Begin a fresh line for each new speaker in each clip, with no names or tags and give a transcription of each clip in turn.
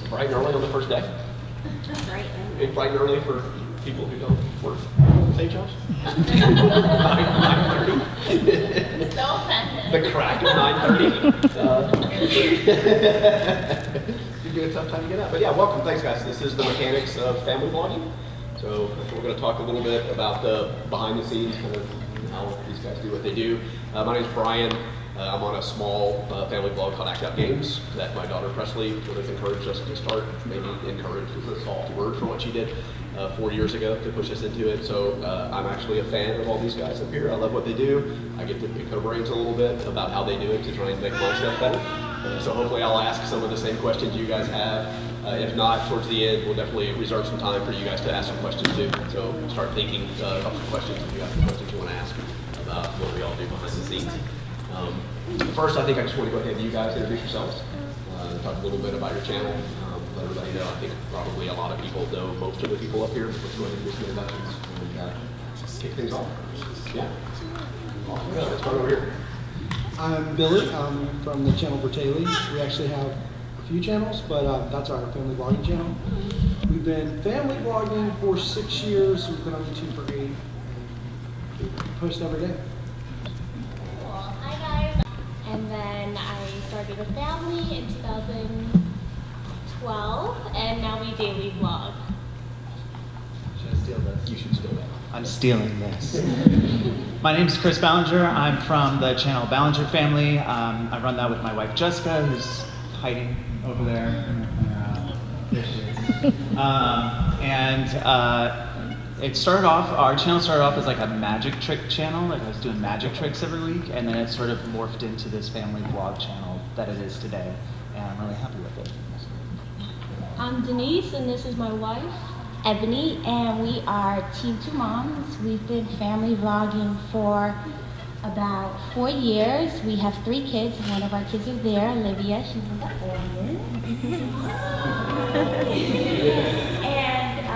Bright and early on the first day.
Right.
Bright and early for people who don't work day jobs. 9:30.
So offended.
The crack of 9:30. It'd be a tough time to get out. But yeah, welcome. Thanks, guys. This is the mechanics of family vlogging. So we're going to talk a little bit about the behind the scenes, kind of how these guys do what they do. My name is Brian. I'm on a small family blog called ActOutGames that my daughter Presley would have encouraged us to start. Maybe encouraged is a soft word for what she did 4 years ago to push us into it. So I'm actually a fan of all these guys up here. I love what they do. I get to pick their brains a little bit about how they do it to try and make my stuff better. So hopefully I'll ask some of the same questions you guys have. If not, towards the end, we'll definitely reserve some time for you guys to ask some questions too. So start thinking of some questions if you have some questions you want to ask about what we all do behind the scenes. First, I think I just want to go ahead and you guys introduce yourselves, talk a little bit about your channel, let everybody know. I think probably a lot of people know most of the people up here. Let's go ahead and do some introductions and kick things off. Yeah. Awesome. Yeah, let's start over here.
I'm Billy. I'm from the channel Bratayley. We actually have a few channels, but that's our family vlogging channel. We've been family vlogging for 6 years. We've been on YouTube for 8. We post every day.
Hi guys. And then I started a family in 2012, and now we daily vlog.
Should I steal this?
You should steal that.
I'm stealing this. My name is Chris Ballinger. I'm from the channel Ballinger Family. I run that with my wife Jessica, who's hiding over there. There she is. It started off, our channel started off as like a magic trick channel. Like I was doing magic tricks every week, and then it sort of morphed into this family vlog channel that it is today. And I'm really happy with it.
I'm Denise, and this is my wife, Ebony, and we are Team2Moms. We've been family vlogging for about 4 years. We have 3 kids. One of our kids is there, Olivia. She's in the audience. And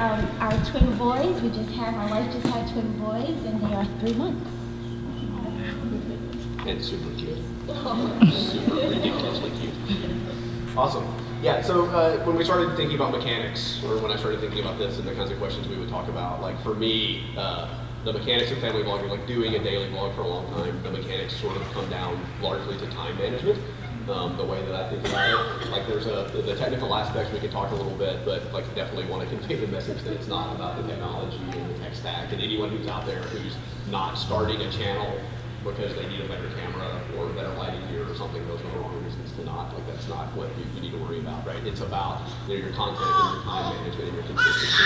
our twin boys, my wife just had twin boys, and they are 3 months.
And super cute. Super ridiculously cute. Awesome. Yeah, so when we started thinking about mechanics, or when I started thinking about this and the kinds of questions we would talk about, like for me, the mechanics of family vlogging, like doing a daily vlog for a long time, the mechanics sort of come down largely to time management. The way that I think about it, like there's the technical aspects we can talk a little bit, but like definitely want to convey the message that it's not about the technology and the tech stack. And anyone who's out there who's not starting a channel because they need a better camera or better lighting gear or something, those are the wrong reasons to not. Like that's not what you need to worry about, right? It's about your content and your time management and your consistency.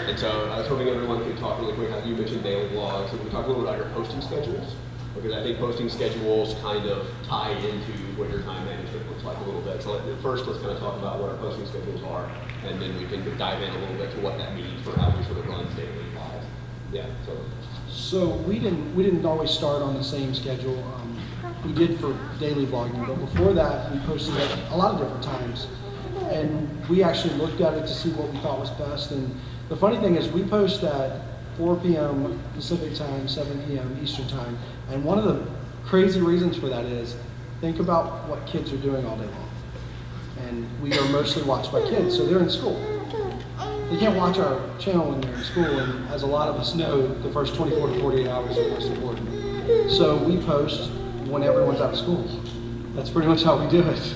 And so I was hoping everyone could talk really quick. You mentioned daily vlogs, so we can talk a little bit about your posting schedules. Because I think posting schedules kind of tie into what your time management looks like a little bit. So first, let's kind of talk about what our posting schedules are, and then we can dive in a little bit to what that means for how we sort of run daily lives. Yeah.
So we didn't always start on the same schedule. We did for daily vlogging, but before that, we posted at a lot of different times. And we actually looked at it to see what we thought was best. And the funny thing is, we post at 4 p.m. Pacific time, 7 p.m. Eastern time. And one of the crazy reasons for that is, think about what kids are doing all day long. And we are mostly watched by kids, so they're in school. They can't watch our channel when they're in school, and as a lot of us know, the first 24 to 48 hours are most important. So we post when everyone's out of school. That's pretty much how we do it.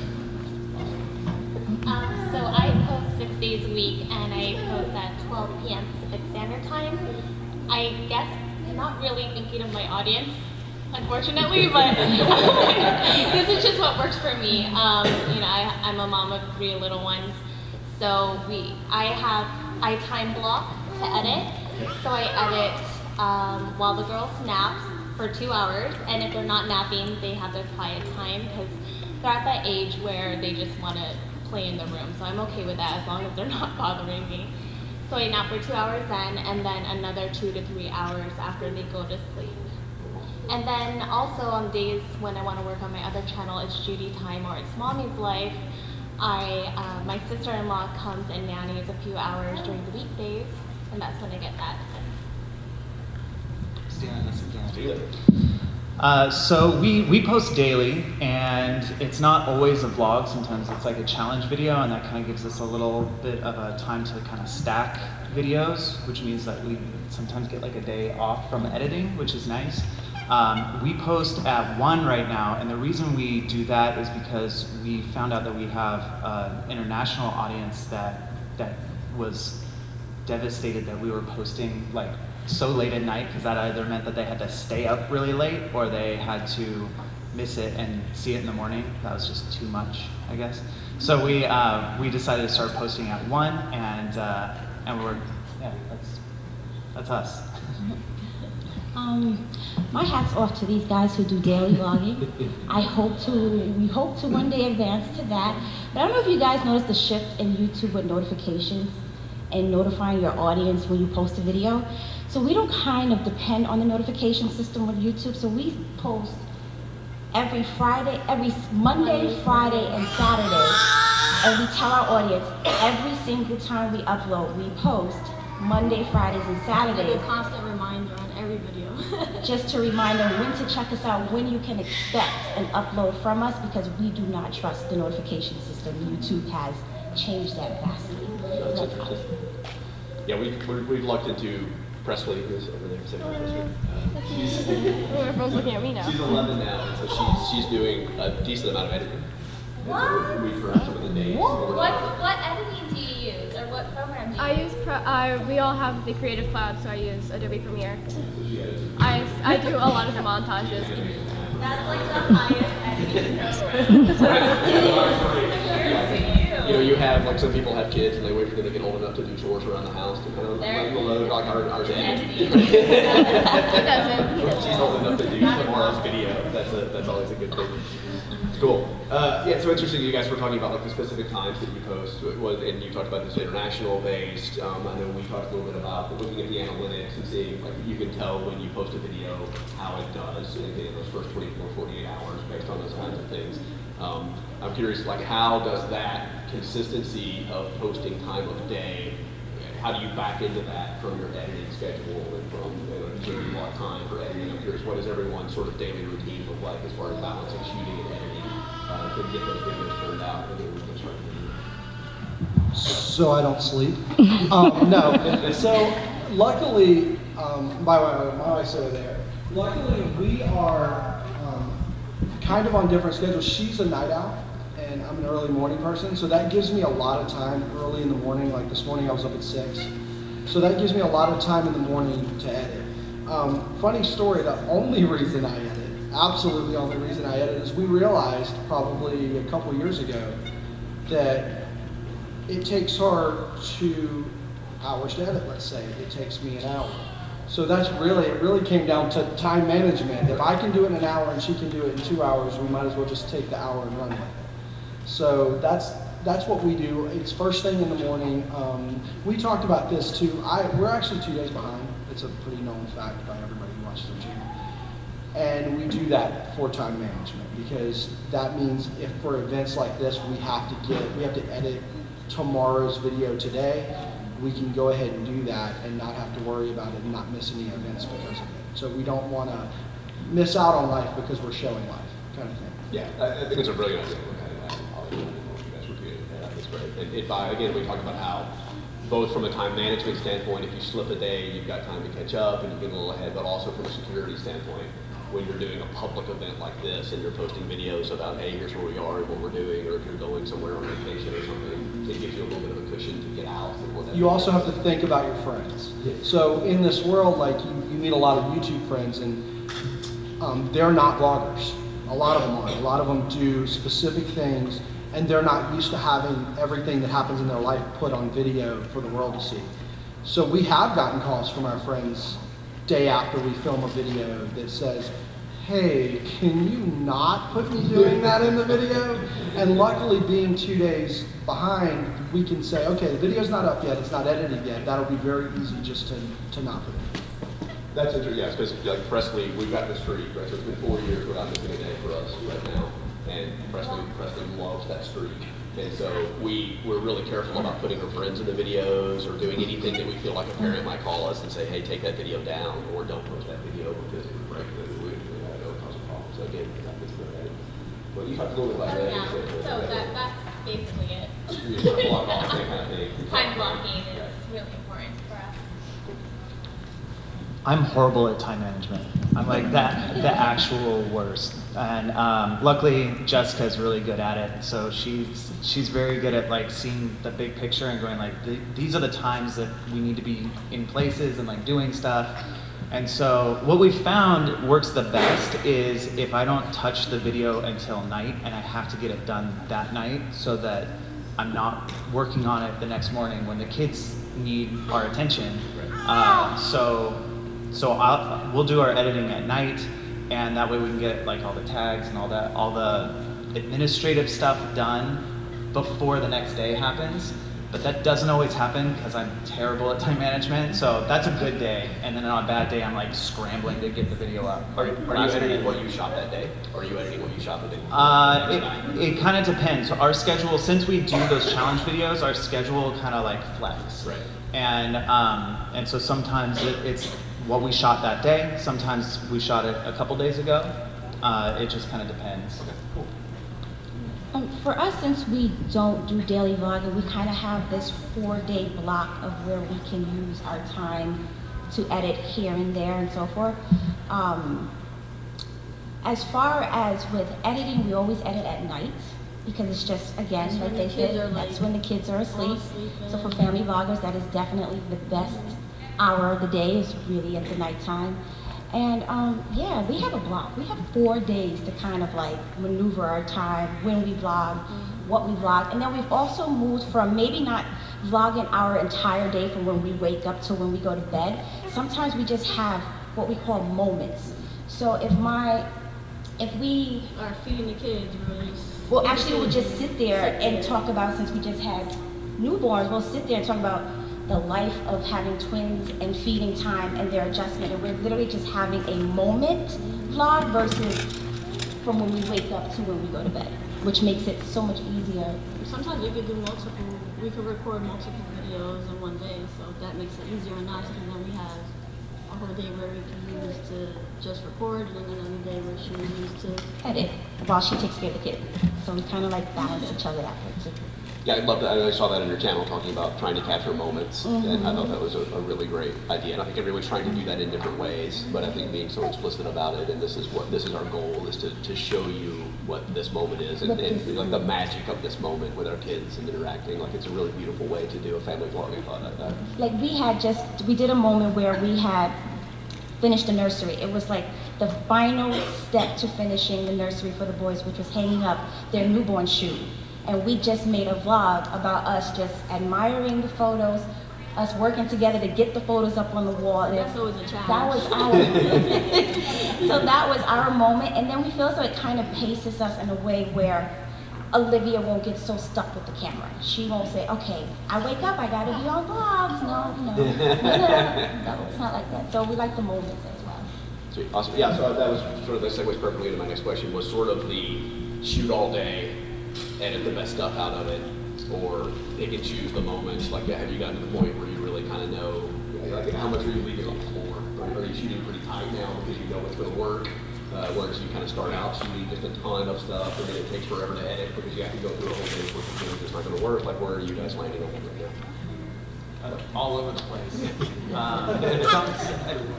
So I post 6 days a week, and I post at 12 p.m. Pacific Standard Time. I guess I'm not really thinking of my audience, unfortunately, but this is just what works for me. I'm a mom of 3 little ones, so I time block to edit. So I edit while the girl naps for 2 hours, and if they're not napping, they have their quiet time because they're at that age where they just want to play in the room. So I'm okay with that as long as they're not bothering me. So I nap for 2 hours then, and then another 2 to 3 hours after they go to sleep. And then also on days when I want to work on my other channel, it's Judy time or it's Mommy's Life. My sister-in-law comes and nannies a few hours during the weekdays, and that's when I get that.
Stealing this again.
Steal it.
So we post daily, and it's not always a vlog. Sometimes it's like a challenge video, and that kind of gives us a little bit of a time to kind of stack videos, which means that we sometimes get like a day off from editing, which is nice. We post at 1 right now, and the reason we do that is because we found out that we have an international audience that was devastated that we were posting like so late at night, because that either meant that they had to stay up really late or they had to miss it and see it in the morning. That was just too much, I guess. So we decided to start posting at 1, and we're that's us.
My hat's off to these guys who do daily vlogging. We hope to one day advance to that. But I don't know if you guys noticed the shift in YouTube with notifications and notifying your audience when you post a video. So we don't kind of depend on the notification system with YouTube. So we post every Monday, Friday, and Saturday. And we tell our audience every single time we upload, we post Monday, Fridays, and Saturdays.
Like a constant reminder on every video.
Just to remind them when to check us out, when you can expect an upload from us, because we do not trust the notification system. YouTube has changed that vastly.
That's interesting. Yeah, we've looked into Presley, who's over there sitting with us.
Everyone's looking at me now.
She's 11 now, and so she's doing a decent amount of editing.
What?
We've heard some of the names.
What editing do you use, or what program do you use?
We all have the Creative Cloud, so I use Adobe Premiere. I do a lot of the montages.
That's like the highest editing program.
You know, you have, like, some people have kids and they wait for them to get old enough to do chores around the house to kind of load, like ours editing. She's old enough to do tomorrow's video. That's always a good thing. Cool. Yeah, so interesting. You guys were talking about like the specific times that you post, and you talked about this international based. I know we talked a little bit about looking at the analytics and seeing like you can tell when you post a video how it does in those first 24, 48 hours based on those kinds of things. I'm curious, like how does that consistency of posting time of day, how do you back into that from your editing schedule and from taking a lot of time for editing? I'm curious, what does everyone's sort of daily routine look like as far as balancing shooting and editing to get those videos turned out and then we can start to
So I don't sleep. No. So luckily, my wife's over there. Luckily, we are kind of on different schedules. She's a night owl, and I'm an early morning person, so that gives me a lot of time early in the morning. Like this morning, I was up at 6, so that gives me a lot of time in the morning to edit. Funny story: the only reason I edit, absolutely only reason I edit, is we realized probably a couple years ago that it takes her 2 hours to edit. Let's say it takes me an hour. So that's it really came down to time management. If I can do it in an hour and she can do it in 2 hours, we might as well just take the hour and run with it. So that's what we do. It's first thing in the morning. We talked about this too. We're actually 2 days behind. It's a pretty known fact by everybody who watches the channel. And we do that for time management because that means if for events like this we have to edit tomorrow's video today, we can go ahead and do that and not have to worry about it and not miss any events because of it. So we don't want to miss out on life because we're showing life, kind of thing.
Yeah, I think it's a brilliant idea. That's great. And again, we talked about how both from a time management standpoint, if you slip a day, you've got time to catch up and you get a little ahead, but also from a security standpoint, when you're doing a public event like this and you're posting videos about, hey, here's where we are and what we're doing, or if you're going somewhere on vacation or something, it gives you a little bit of a cushion to get out.
You also have to think about your friends. So in this world, like you meet a lot of YouTube friends and they're not vloggers. A lot of them are. A lot of them do specific things and they're not used to having everything that happens in their life put on video for the world to see. So we have gotten calls from our friends day after we film a video that says, hey, can you not put me doing that in the video? And luckily, being 2 days behind, we can say, okay, the video's not up yet, it's not edited yet. That'll be very easy just to not put it.
That's interesting, yes, because like Presley, we've got this streak, right? So it's been 4 years without missing a day for us right now. And Presley loves that streak. And so we're really careful about putting our friends in the videos or doing anything that we feel like a parent might call us and say, hey, take that video down or don't post that video because it would break the cause again, that is the well, you talked a little bit about that.
Yeah, so that's basically it.
You just kinda block off that kind of thing.
Time blocking is really important for us.
I'm horrible at time management. I'm like the actual worst. And luckily, Jessica's really good at it. So she's very good at like seeing the big picture and going like, these are the times that we need to be in places and like doing stuff. And so what we found works the best is if I don't touch the video until night and I have to get it done that night so that I'm working on it the next morning when the kids need our attention. So we'll do our editing at night, and that way we can get like all the tags and all the administrative stuff done before the next day happens. But that doesn't always happen because I'm terrible at time management. So that's a good day, and then on a bad day, I'm like scrambling to get the video up.
Are you editing what you shot that day? Or are you editing what you shot the day?
It kind of depends. So our schedule, since we do those challenge videos, our schedule kind of like flex.
Right.
And so sometimes it's what we shot that day. Sometimes we shot it a couple days ago. It just kind of depends.
Okay, cool.
For us, since we don't do daily vlogging, we kind of have this 4-day block of where we can use our time to edit here and there and so forth. As far as with editing, we always edit at night because it's just, again, like they said, that's when the kids are asleep. So for family vloggers, that is definitely the best hour of the day is really at the nighttime. And yeah, we have a block. We have 4 days to kind of like maneuver our time, when we vlog, what we vlog. And then we've also moved from maybe not vlogging our entire day from when we wake up to when we go to bed. Sometimes we just have what we call moments. So if we
are feeding the kids,
well, actually we'll just sit there and talk about, since we just had newborns, we'll sit there and talk about the life of having twins and feeding time and their adjustment. And we're literally just having a moment vlog versus from when we wake up to when we go to bed, which makes it so much easier.
Sometimes we could record multiple videos in one day, so that makes it easier on us, and then we have a whole day where we can use to just record, and then another day where she will use to
Edit while she takes care of the kids. So we kind of like balance each other that way too.
Yeah, I love that. I saw that on your channel talking about trying to capture moments, and I thought that was a really great idea. And I think everyone's trying to do that in different ways, but I think being so explicit about it, and this is our goal, is to show you what this moment is, and like the magic of this moment with our kids and interacting. Like it's a really beautiful way to do a family vlog. I thought that.
Like we did a moment where we had finished the nursery. It was like the final step to finishing the nursery for the boys, which was hanging up their newborn shoe. And we just made a vlog about us just admiring the photos, us working together to get the photos up on the wall. And
that's always a challenge.
That was our so that was our moment. And then we feel as though it kind of paces us in a way where Olivia won't get so stuck with the camera. She won't say, okay, I wake up, I gotta be on vlogs. No, it's not like that. So we like the moments as well.
Sweet, awesome. Yeah, so that was sort of, that segues perfectly into my next question, was sort of the shoot all day, edit the best stuff out of it, or pick and choose the moments. Like, have you gotten to the point where you really kind of know, like, how much are you leaving on the floor? Are you shooting pretty tight now because you know it's going to work? Whereas you kind of start out shooting just a ton of stuff, and then it takes forever to edit because you have to go through a whole day where it's not going to work. Like, where are you guys landing on that right now?
All over the place.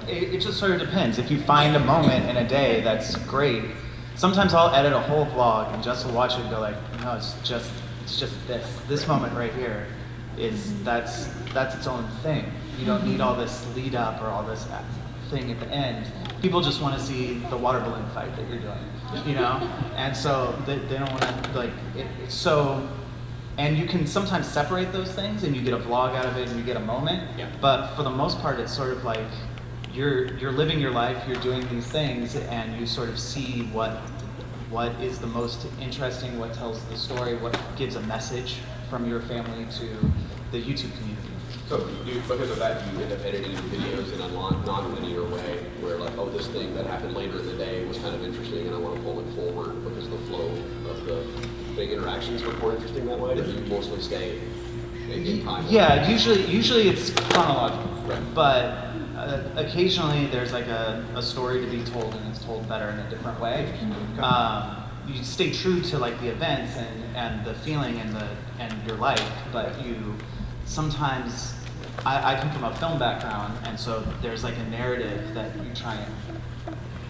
It just sort of depends. If you find a moment in a day, that's great. Sometimes I'll edit a whole vlog and Jess will watch it and go like, no, it's just this moment right here that's its own thing. You don't need all this lead up or all this thing at the end. People just want to see the water balloon fight that you're doing, you know? And so they don't want to like so. And you can sometimes separate those things and you get a vlog out of it and you get a moment.
Yeah.
But for the most part, it's sort of like you're living your life, you're doing these things, and you sort of see what is the most interesting, what tells the story, what gives a message from your family to the YouTube community.
So because of that, you end up editing your videos in a non-linear way, where like, oh, this thing that happened later in the day was kind of interesting, and I want to pull it forward because the flow of the big interactions were more interesting that way. Or do you mostly stay in time?
Yeah, usually it's chronological,
right.
But occasionally there's like a story to be told and it's told better in a different way. You stay true to like the events and the feeling and your life, but you sometimes, I come from a film background, and so there's like a narrative that you try and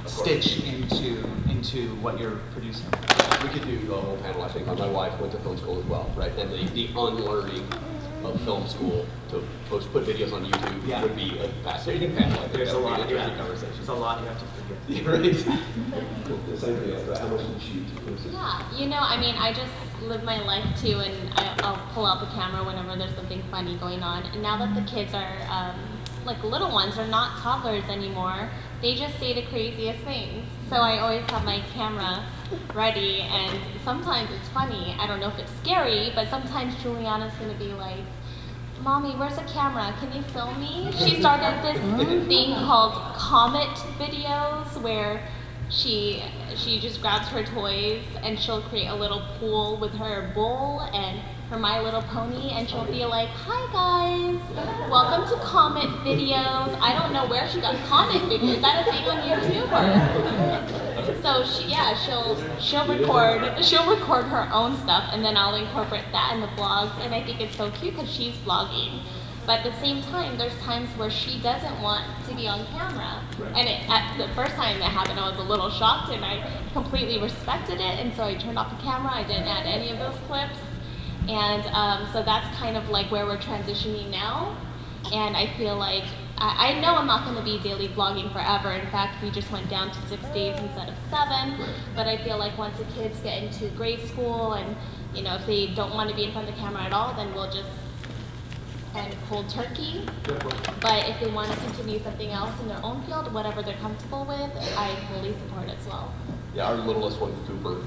stitch into what you're producing.
We could do the whole panel, I think. My wife went to film school as well, right? And the unlearning of film school to put videos on YouTube would be a fascinating panel. I think
There's
that
a
would
lot,
be an interesting conversation.
There's a lot you have to forget.
Yeah, right. The same thing as how much do you shoot?
Yeah, I mean, I just live my life too, and I'll pull out the camera whenever there's something funny going on. And now that the kids are, like little ones, are not toddlers anymore, they just say the craziest things. So I always have my camera ready, and sometimes it's funny. I don't know if it's scary, but sometimes Juliana's gonna be like, Mommy, where's the camera? Can you film me? She started this thing called Comet videos, where she just grabs her toys and she'll create a little pool with her bowl and her My Little Pony, and she'll be like, "Hi guys, welcome to Comet videos." I don't know where she got Comet videos. Is that a thing on YouTube? So she'll record her own stuff, and then I'll incorporate that in the vlogs, and I think it's so cute because she's vlogging. But at the same time, there's times where she doesn't want to be on camera. And at the first time that happened, I was a little shocked, and I completely respected it, and so I turned off the camera. I didn't add any of those clips. And so that's kind of like where we're transitioning now. And I feel like, I know I'm not going to be daily vlogging forever. In fact, we just went down to 6 days instead of 7. But I feel like once the kids get into grade school and, if they don't want to be in front of the camera at all, then we'll just end cold turkey. But if they want to continue something else in their own field, whatever they're comfortable with, I fully support as well.
Yeah, our littlest one, Cooper.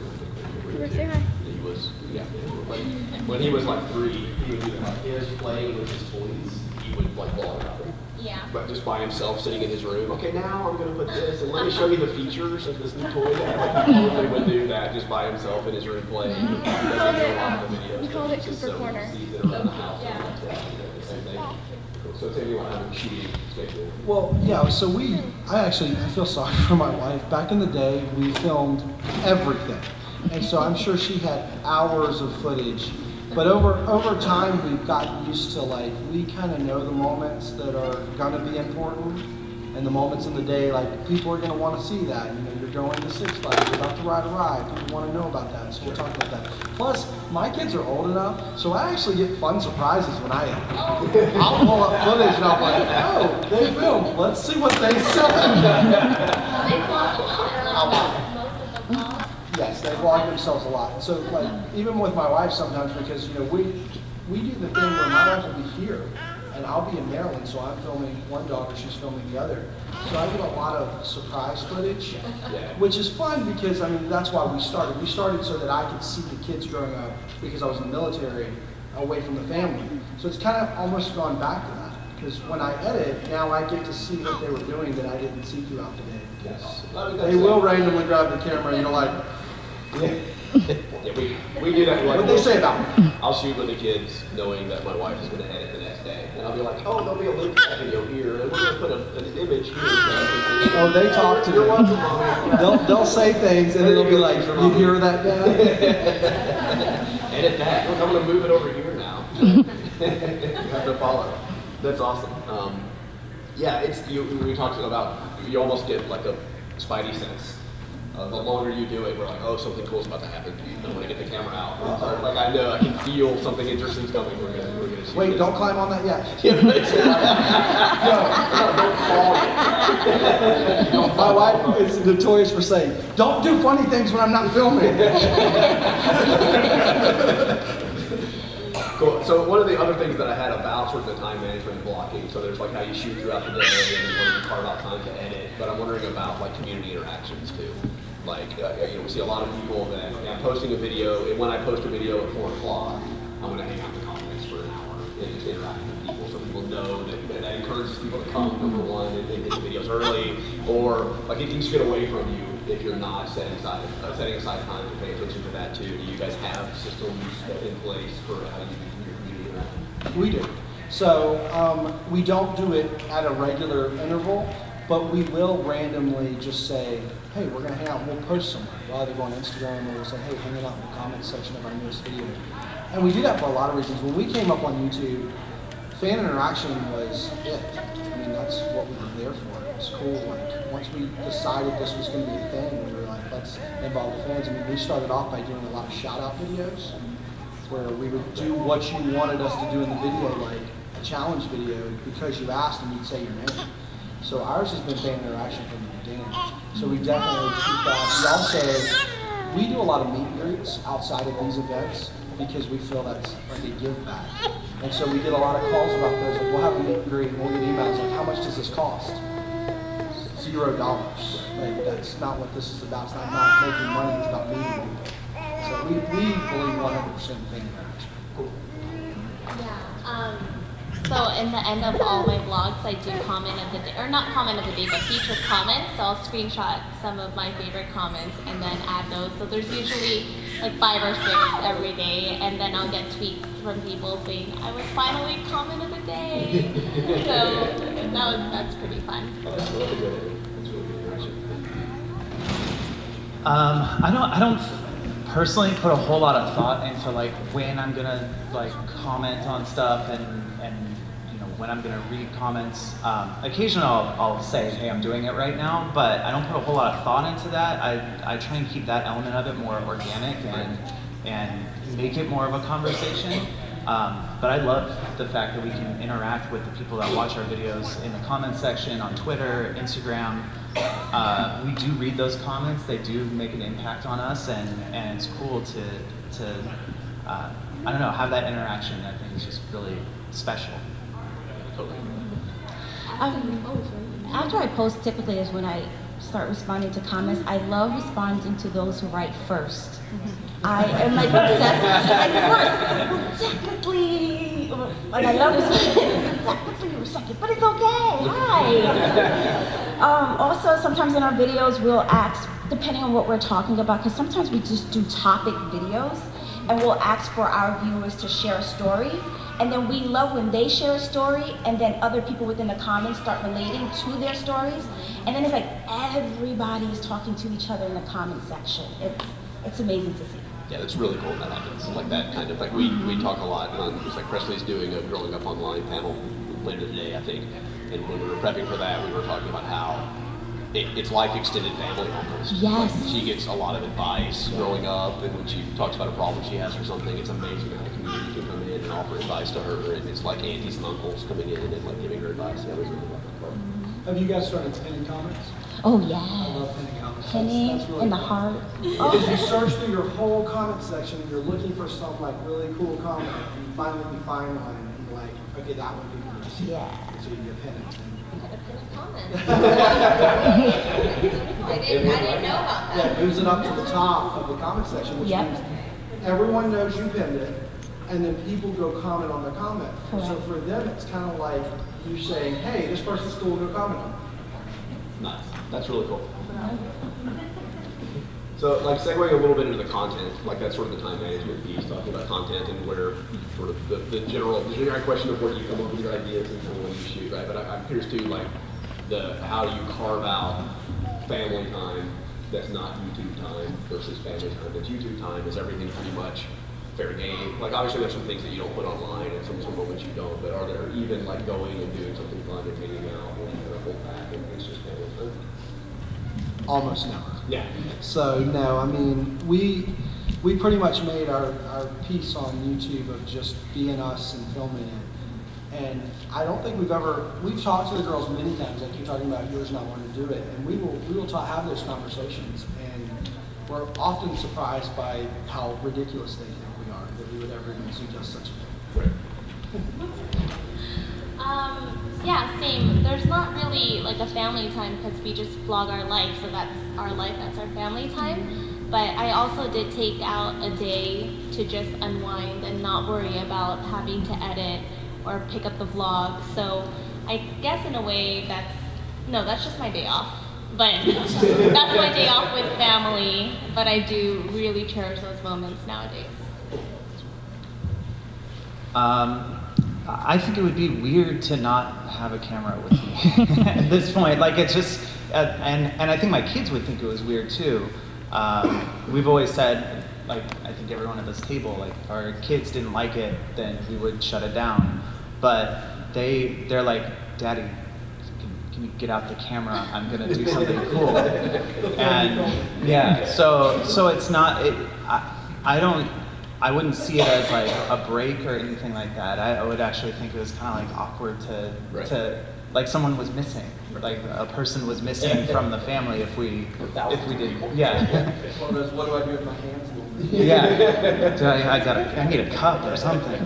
Say hi.
He was, when he was like 3, he would do that. Like, his playing with his toys, he would like vlog about it.
Yeah.
But just by himself, sitting in his room. Okay, now I'm gonna put this, and let me show you the features of this new toy. Like, he totally would do that just by himself in his room playing. He doesn't do a lot of the videos.
We called it
Just
Cooper
so
Corner.
he sees it around the house. And the same thing. So tell me what I'm shooting.
Well, yeah, so I feel sorry for my wife. Back in the day, we filmed everything. And so I'm sure she had hours of footage. But over time, we've gotten used to, like, we kind of know the moments that are going to be important. And the moments in the day, like, people are going to want to see that. You're going to Six Flags, you're about to ride a ride. People want to know about that, so we'll talk about that. Plus, my kids are old enough, so I actually get fun surprises when I edit. I'll pull up footage and I'm like, oh, they filmed. Let's see what they said. Yes, they vlog themselves a lot. And so, like, even with my wife sometimes, because, we do the thing where my wife will be here, and I'll be in Maryland, so I'm filming one daughter, she's filming the other. So I get a lot of surprise footage, which is fun because, that's why we started. We started so that I could see the kids growing up, because I was in the military, away from the family. So it's kind of almost gone back to that. Because when I edit, now I get to see what they were doing that I didn't see throughout the day.
Yes.
They will randomly grab the camera and you're like,
we do that. Like,
what they say about me?
I'll shoot with the kids knowing that my wife is going to edit the next day. And I'll be like, oh, there'll be a link to that video here, and we're going to put an image here.
Oh, they talk to
You're
me.
welcome, Mommy.
They'll say things and it'll be like, you hear that, Dad?
Edit that. Look, I'm going to move it over here now. You have to follow. That's awesome. We talked about, you almost get like a spidey sense. The longer you do it, we're like, oh, something cool's about to happen. I want to get the camera out. Like, I know, I can feel something interesting's coming. We're gonna shoot
Wait,
this.
don't climb on that yet. No, my wife is notorious for saying, don't do funny things when I'm not filming.
Cool. So one of the other things that I had about sort of the time management and blocking, so there's like how you shoot throughout the day and when you carve out time to edit, but I'm wondering about like community interactions too. Like, we see a lot of people that I'm posting a video, and when I post a video at 4 o'clock, I'm going to hang out in the comments for an hour and just interact with people so people know that encourages people to come, number one, and get the videos early, or like it can just get away from you if you're not setting aside time to pay attention to that too. Do you guys have systems in place for how you do your community interaction?
We do. So we don't do it at a regular interval, but we will randomly just say, hey, we're gonna hang out, we'll post somewhere. We'll either go on Instagram or we'll say, hey, hang out in the comments section of our newest video. And we do that for a lot of reasons. When we came up on YouTube, fan interaction was it. I mean, that's what we were there for. It was cool. Like, once we decided this was gonna be a thing, we were like, let's involve the fans. I mean, we started off by doing a lot of shout out videos where we would do what you wanted us to do in the video, like a challenge video, because you asked and you'd say your name. So ours has been fan interaction from the beginning. So we definitely keep that. We do a lot of meet and greets outside of these events because we feel that's like a give back. And so we get a lot of calls about those. Like, we'll have a meet and greet and we'll get emails like, how much does this cost? $0. Like, that's not what this is about. It's not making money, it's about meeting people. So we believe 100% in fan interaction. Cool.
Yeah. So in the end of all my vlogs, I do comment of the day, or not comment of the day, but featured comments. So I'll screenshot some of my favorite comments and then add those. So there's usually like 5 or 6 every day, and then I'll get tweets from people saying, I was finally comment of the day. So that's pretty fun.
That's really good. That's really good interaction.
I don't personally put a whole lot of thought into like when I'm gonna like comment on stuff and you know when I'm gonna read comments. Occasionally I'll say, hey, I'm doing it right now, but I don't put a whole lot of thought into that. I try and keep that element of it more organic and make it more of a conversation. But I love the fact that we can interact with the people that watch our videos in the comment section on Twitter, Instagram. We do read those comments. They do make an impact on us, and it's cool to I don't know, have that interaction. I think is just really special.
After I post, typically is when I start responding to comments. I love responding to those who write first. I am like obsessed. Like first, technically, like I love this. Technically, you're second, but it's okay. Hi. Also, sometimes in our videos, we'll ask, depending on what we're talking about, because sometimes we just do topic videos, and we'll ask for our viewers to share a story. And then we love when they share a story, and then other people within the comments start relating to their stories. And then it's like everybody is talking to each other in the comment section. It's amazing to see.
Yeah, that's really cool when that happens. Like that kind of, like we talk a lot on, just like Presley's doing a growing up online panel later today, I think. And when we were prepping for that, we were talking about how it's like extended family almost.
Yes.
Like she gets a lot of advice growing up, and when she talks about a problem she has or something, it's amazing how the community can come in and offer advice to her, and it's like aunties and uncles coming in and like giving her advice. Yeah, there's really that part.
Have you guys started pinning comments?
Oh
I
yeah.
love pinning comments.
Pinning
That's really
in the
fun.
heart.
Because you search through your whole comment section and you're looking for some like really cool comment, and you finally find one and you're like, okay, that one people need to see.
Yeah.
So you get pin it.
Gotta pin a comment. I didn't know about that.
Yeah, it moves it up to the top of the comment section, which
Yep.
means everyone knows you pinned it, and then people go comment on the comment. So
Correct.
for them, it's kind of like you saying, hey, this person's cool, go comment on it.
Nice. That's really cool. So, like, segueing a little bit into the content, like that's sort of the time management piece, talking about content and where sort of the generic question of where you come up with your ideas and kind of when you shoot, right? But I'm curious too, like, how do you carve out family time that's not YouTube time versus family time that's YouTube time? Is everything pretty much fair game? Like, obviously there's some things that you don't put online and some moments you don't, but are there even like going and doing something fun and hanging out or kind of hold back and it's just family time?
Almost never.
Yeah.
So no, I mean, we pretty much made our piece on YouTube of just being us and filming it. And I don't think we've talked to the girls many times, like you're talking about yours not wanting to do it, and we will have those conversations, and we're often surprised by how ridiculous they think we are, that we would ever even suggest such a thing.
Right.
Yeah, same. There's not really like a family time because we just vlog our life, so that's our life, that's our family time. But I also did take out a day to just unwind and not worry about having to edit or pick up the vlog. So I guess in a way that's just my day off. But that's my day off with family, but I do really cherish those moments nowadays.
I think it would be weird to not have a camera with me at this point. Like it's just, and I think my kids would think it was weird too. We've always said, like I think everyone at this table, like if our kids didn't like it, then we would shut it down. But they're like, Daddy, can you get out the camera? I'm gonna do something cool. And yeah, so it's not. I wouldn't see it as like a break or anything like that. I would actually think it was kind of like awkward to like someone was missing, like a person was missing from the family if we did. Yeah.
It's one of those, what do I do with my hands?
Yeah. I need a cup or something.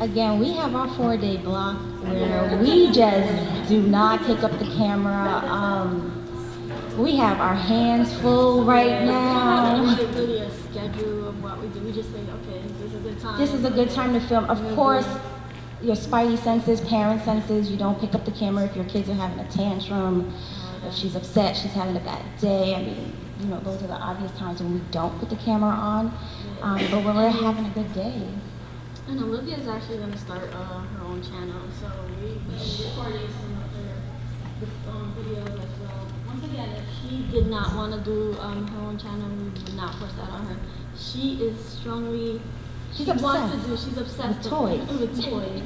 Again, we have our 4-day block where we just do not pick up the camera. We have our hands full right now.
It's not really a schedule of what we do. We just say, okay, this is a good time.
This is a good time to film. Of course, your spidey senses, parent senses, you don't pick up the camera if your kids are having a tantrum, if she's upset, she's having a bad day. I mean, you know, those are the obvious times when we don't put the camera on. But when we're having a good day.
And Olivia is actually going to start her own channel, so we've been recording some of her videos as well. Once again, if she did not want to do her own channel, we would not force that on her. She is strongly,
She's
wants to
obsessed.
do, she's obsessed
With toys.
With toys.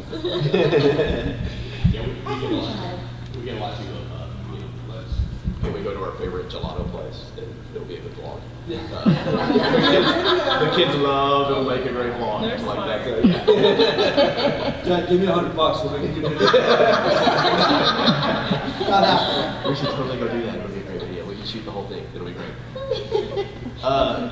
Yeah, we get a lot too of, can we go to our favorite gelato place? Then it'll be a good vlog. The kids love, it'll make a great vlog. Like that.
Dad, give me $100 so we can do it.
We should totally go do that. It'll be a great video. We can shoot the whole thing. It'll be great.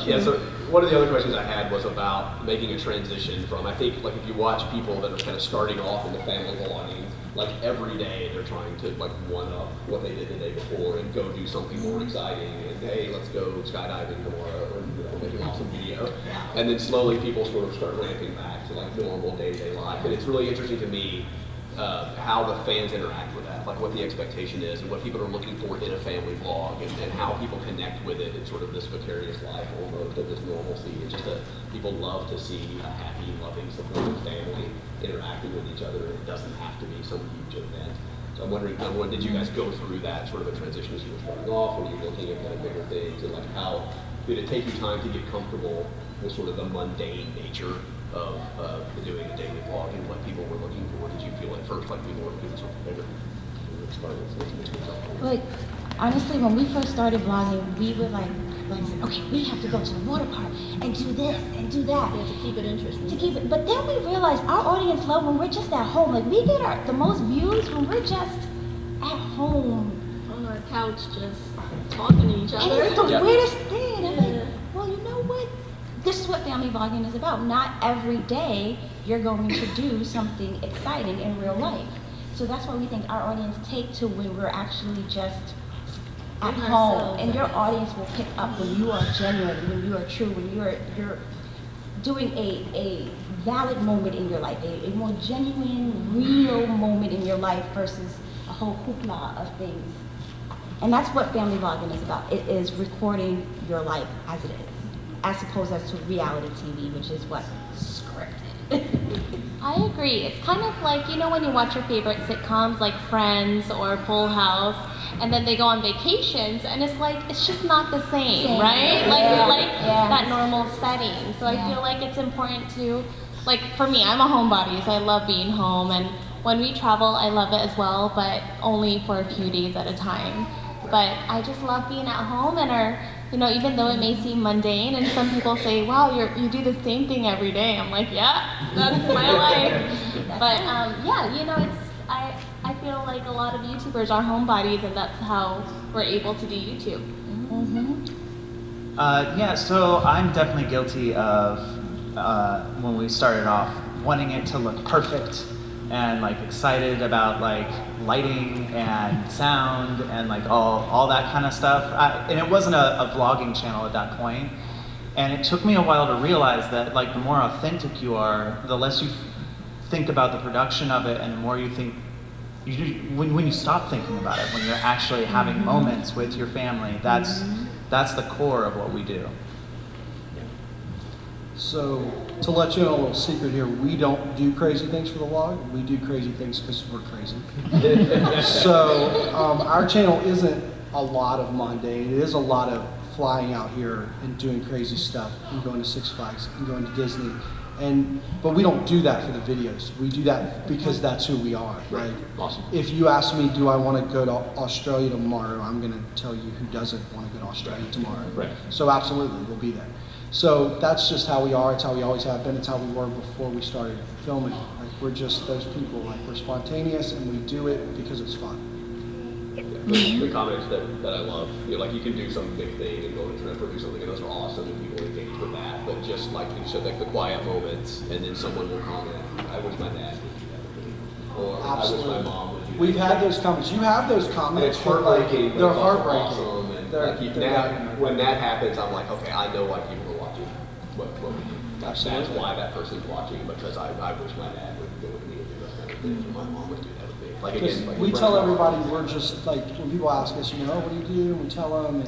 Yeah, so one of the other questions I had was about making a transition from, I think, like if you watch people that are kind of starting off in the family vlogging, like every day they're trying to like one up what they did the day before and go do something more exciting and hey, let's go skydiving tomorrow or make an awesome video. And then slowly people sort of start ramping back to like normal day-to-day life. And it's really interesting to me how the fans interact with that, like what the expectation is and what people are looking for in a family vlog and how people connect with it in sort of this vicarious life almost of this normalcy. It's just that people love to see a happy, loving, supportive family interacting with each other. It doesn't have to be some huge event. So I'm wondering, number one, did you guys go through that sort of a transition as you were starting off? Were you looking at kind of bigger things? And like how did it take you time to get comfortable with sort of the mundane nature of doing a daily vlog and what people were looking for? Did you feel at first like people were doing something bigger?
Like, honestly, when we first started vlogging, we were like, okay, we have to go to the water park and do this and do that.
Yeah, to keep it interesting.
But then we realized our audience love when we're just at home. Like, we get the most views when we're just at home.
On our couch, just talking to each
And
other.
it's the weirdest thing. And I'm like, well, you know what? This is what family vlogging is about. Not every day you're going to do something exciting in real life. So that's why we think our audience take to when we're actually just at home. And your audience will pick up when you are genuine, when you are true, when you're doing a valid moment in your life, a more genuine, real moment in your life versus a whole hoopla of things. And that's what family vlogging is about. It is recording your life as it is, as opposed to reality TV, which is what? Scripted.
I agree. It's kind of like, you know, when you watch your favorite sitcoms like Friends or Full House, and then they go on vacations, and it's like, it's just not the same, right? Like, we like that normal setting. So I feel like it's important to, like, for me, I'm a homebody, so I love being home, and when we travel, I love it as well, but only for a few days at a time. But I just love being at home and you know, even though it may seem mundane, and some people say, wow, you do the same thing every day. I'm like, yeah, that's my life. But yeah, you know, I feel like a lot of YouTubers are homebodies, and that's how we're able to do YouTube.
Yeah, so I'm definitely guilty of when we started off wanting it to look perfect and like excited about like lighting and sound and like all that kind of stuff. And it wasn't a vlogging channel at that point. And it took me a while to realize that like the more authentic you are, the less you think about the production of it, and the more you think, when you stop thinking about it, when you're actually having moments with your family, that's the core of what we do.
So, to let you know a little secret here, we don't do crazy things for the vlog. We do crazy things because we're crazy. So, our channel isn't a lot of mundane. It is a lot of flying out here and doing crazy stuff and going to Six Flags and going to Disney. But we don't do that for the videos. We do that because that's who we are.
Right.
Like,
Awesome.
if you ask me, do I want to go to Australia tomorrow? I'm going to tell you who doesn't want to go to Australia tomorrow.
Right.
So absolutely, we'll be there. So that's just how we are. It's how we always have been. It's how we were before we started filming. Like, we're just those people. Like, we're spontaneous and we do it because it's fun.
The comments that I love, like you can do some big thing and go to trip or do something, and those are awesome, and people engage with that. But just like you said, like the quiet moments, and then someone will comment, "I wish my dad would do that," or
Absolutely.
"I wish my mom would do that."
We've had those comments. You have those
And
comments.
it's heartbreaking. But
They're
it's also
heartbreaking.
Awesome. And
They're-
like
they're
now, when that happens, I'm like, okay, I know why people are watching. What we do. That's why that person's watching, because I wish my dad would go with me and do those kind of things, or my mom would do that with me. Like again, like
We
your
tell
friends are
everybody
awesome.
we're just like, when people ask us, you know, what do you do? And we tell them,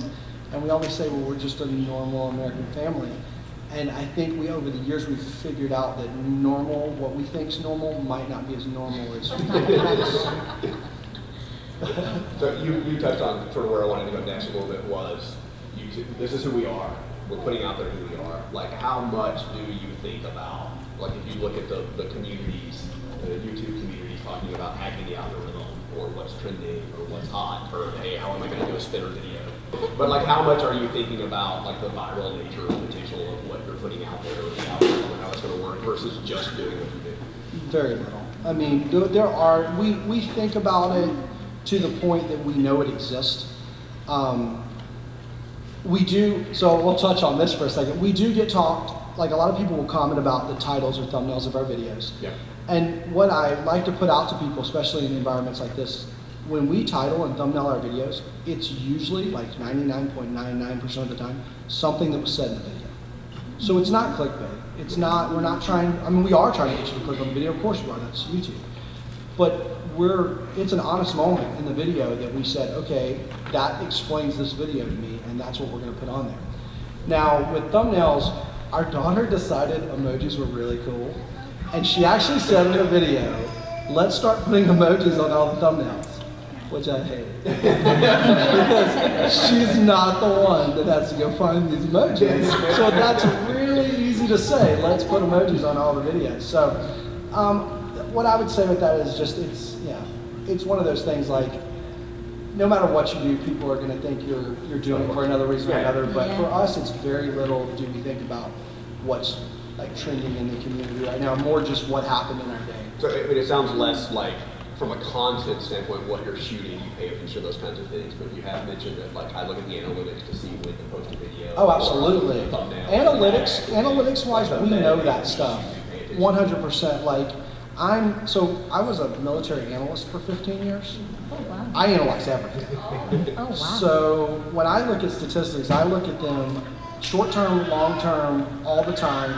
and we always say, well, we're just a normal American family. And I think over the years, we've figured out that normal, what we think's normal, might not be as normal as we think it is.
So you touched on sort of where I wanted to go next a little bit was, this is who we are. We're putting out there who we are. Like, how much do you think about, like if you look at the communities, the YouTube communities talking about hacking the algorithm, or what's trending, or what's hot, or hey, how am I going to do a spinner video? But like, how much are you thinking about like the viral nature or potential of what you're putting out there, or the algorithm, and how it's going to work, versus just doing what you do?
Very little. I mean, we think about it to the point that we know it exists. We do, so we'll touch on this for a second. We do get talked, like a lot of people will comment about the titles or thumbnails of our videos.
Yeah.
And what I like to put out to people, especially in environments like this, when we title and thumbnail our videos, it's usually like 99.99% of the time, something that was said in the video. So it's not clickbait. It's not, we're not trying, I mean, we are trying to get you to click on the video, of course we are, that's YouTube. But it's an honest moment in the video that we said, okay, that explains this video to me, and that's what we're gonna put on there. Now, with thumbnails, our daughter decided emojis were really cool, and she actually said in the video, let's start putting emojis on all the thumbnails, which I hate. Because she's not the one that has to go find these emojis. So that's really easy to say, let's put emojis on all the videos. So what I would say with that is just, it's one of those things like, no matter what you do, people are going to think you're doing it for another reason or another. But for us, it's very little do we think about what's like trending in the community right now, more just what happened in our day.
So I mean, it sounds less like, from a content standpoint, what you're shooting, you pay attention to those kinds of things. But you have mentioned that, like, I look at the analytics to see when to post a video.
Oh, absolutely.
Thumbnails.
Analytics-wise, we know that stuff. 100%. Like, I was a military analyst for 15 years.
Oh, wow.
I analyze everything.
Oh, wow.
So when I look at statistics, I look at them short-term, long-term, all the time.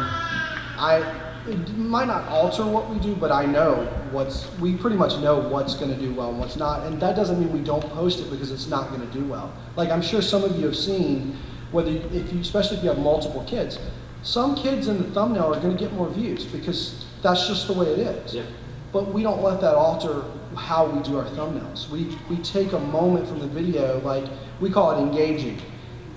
It might not alter what we do, but I know we pretty much know what's going to do well and what's not. And that doesn't mean we don't post it because it's not going to do well. Like I'm sure some of you have seen, especially if you have multiple kids, some kids in the thumbnail are going to get more views because that's just the way it is.
Yeah.
But we don't let that alter how we do our thumbnails. We take a moment from the video, like we call it engaging.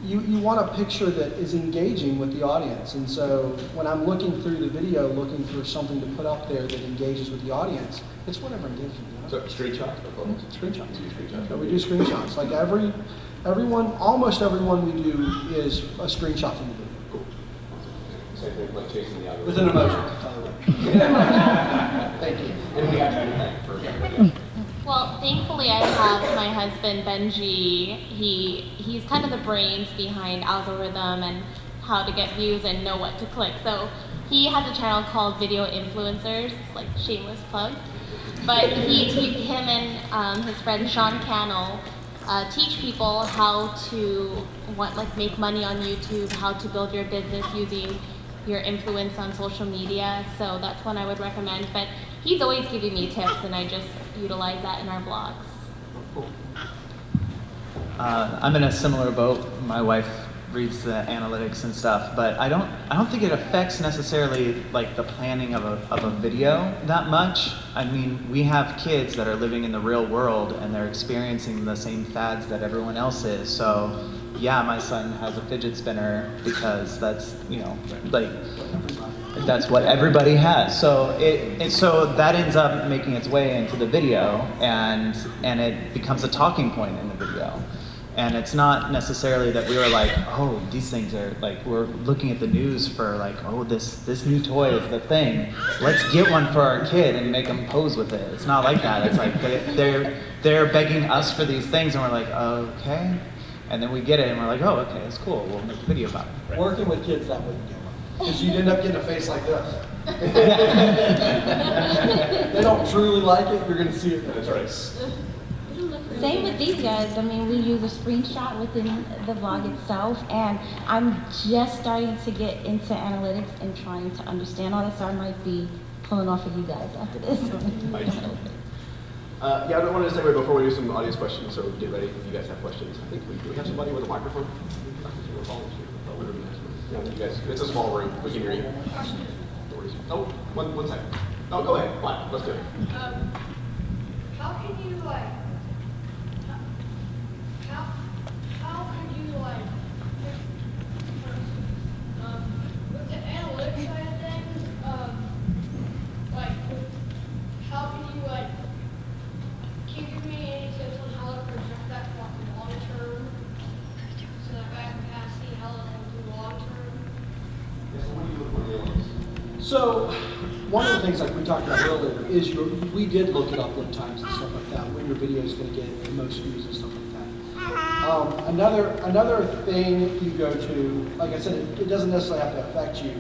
You want a picture that is engaging with the audience. And so when I'm looking through the video, looking for something to put up there that engages with the audience, it's whatever engages with the audience.
So screenshots?
Screenshots.
You do screenshots.
So we do screenshots. Like almost everyone we do is a screenshot from the video.
Cool. Same thing, like chasing the algorithm.
With an emoji, by the way. Thank you.
And we got to thank for everything.
Well, thankfully I have my husband Benji. He's kind of the brains behind algorithm and how to get views and know what to click. So he has a channel called Video Influencers, like shameless plug. But him and his friend Sean Cannell teach people how to make money on YouTube, how to build your business using your influence on social media. So that's one I would recommend. But he's always giving me tips, and I just utilize that in our blogs.
I'm in a similar boat. My wife reads the analytics and stuff, but I don't think it affects necessarily like the planning of a video that much. I mean, we have kids that are living in the real world and they're experiencing the same fads that everyone else is. So yeah, my son has a fidget spinner because that's, you know, like that's what everybody has. So so that ends up making its way into the video, and it becomes a talking point in the video. And it's not necessarily that we were like, oh, these things are like, we're looking at the news for like, oh, this new toy is the thing. Let's get one for our kid and make them pose with it. It's not like that. It's like they're begging us for these things, and we're like, okay. And then we get it, and we're like, oh, okay, it's cool. We'll make a video about it.
Working with kids, that wouldn't get one. Because you'd end up getting a face like this. They don't truly like it, you're going to see it in their face.
Same with these guys. I mean, we use a screenshot within the vlog itself, and I'm just starting to get into analytics and trying to understand all this, so I might be pulling off of you guys after this.
Yeah, I wanted to segue before we do some audience questions, so get ready if you guys have questions. I think we have somebody with a microphone. Yeah, you guys, it's a small room. We can hear you. Oh, one second. Oh, go ahead. Fine, let's do it.
How can you how could you with the analytics side of things, how can you can you give me any tips on how to project that long term so that I can kind of see how it'll do long term?
Yes, what do you look for the analytics?
So, one of the things like we talked about earlier is we did look at upload times and stuff like that, when your video is going to get the most views and stuff like that. Another thing you go to, like I said, it doesn't necessarily have to affect you,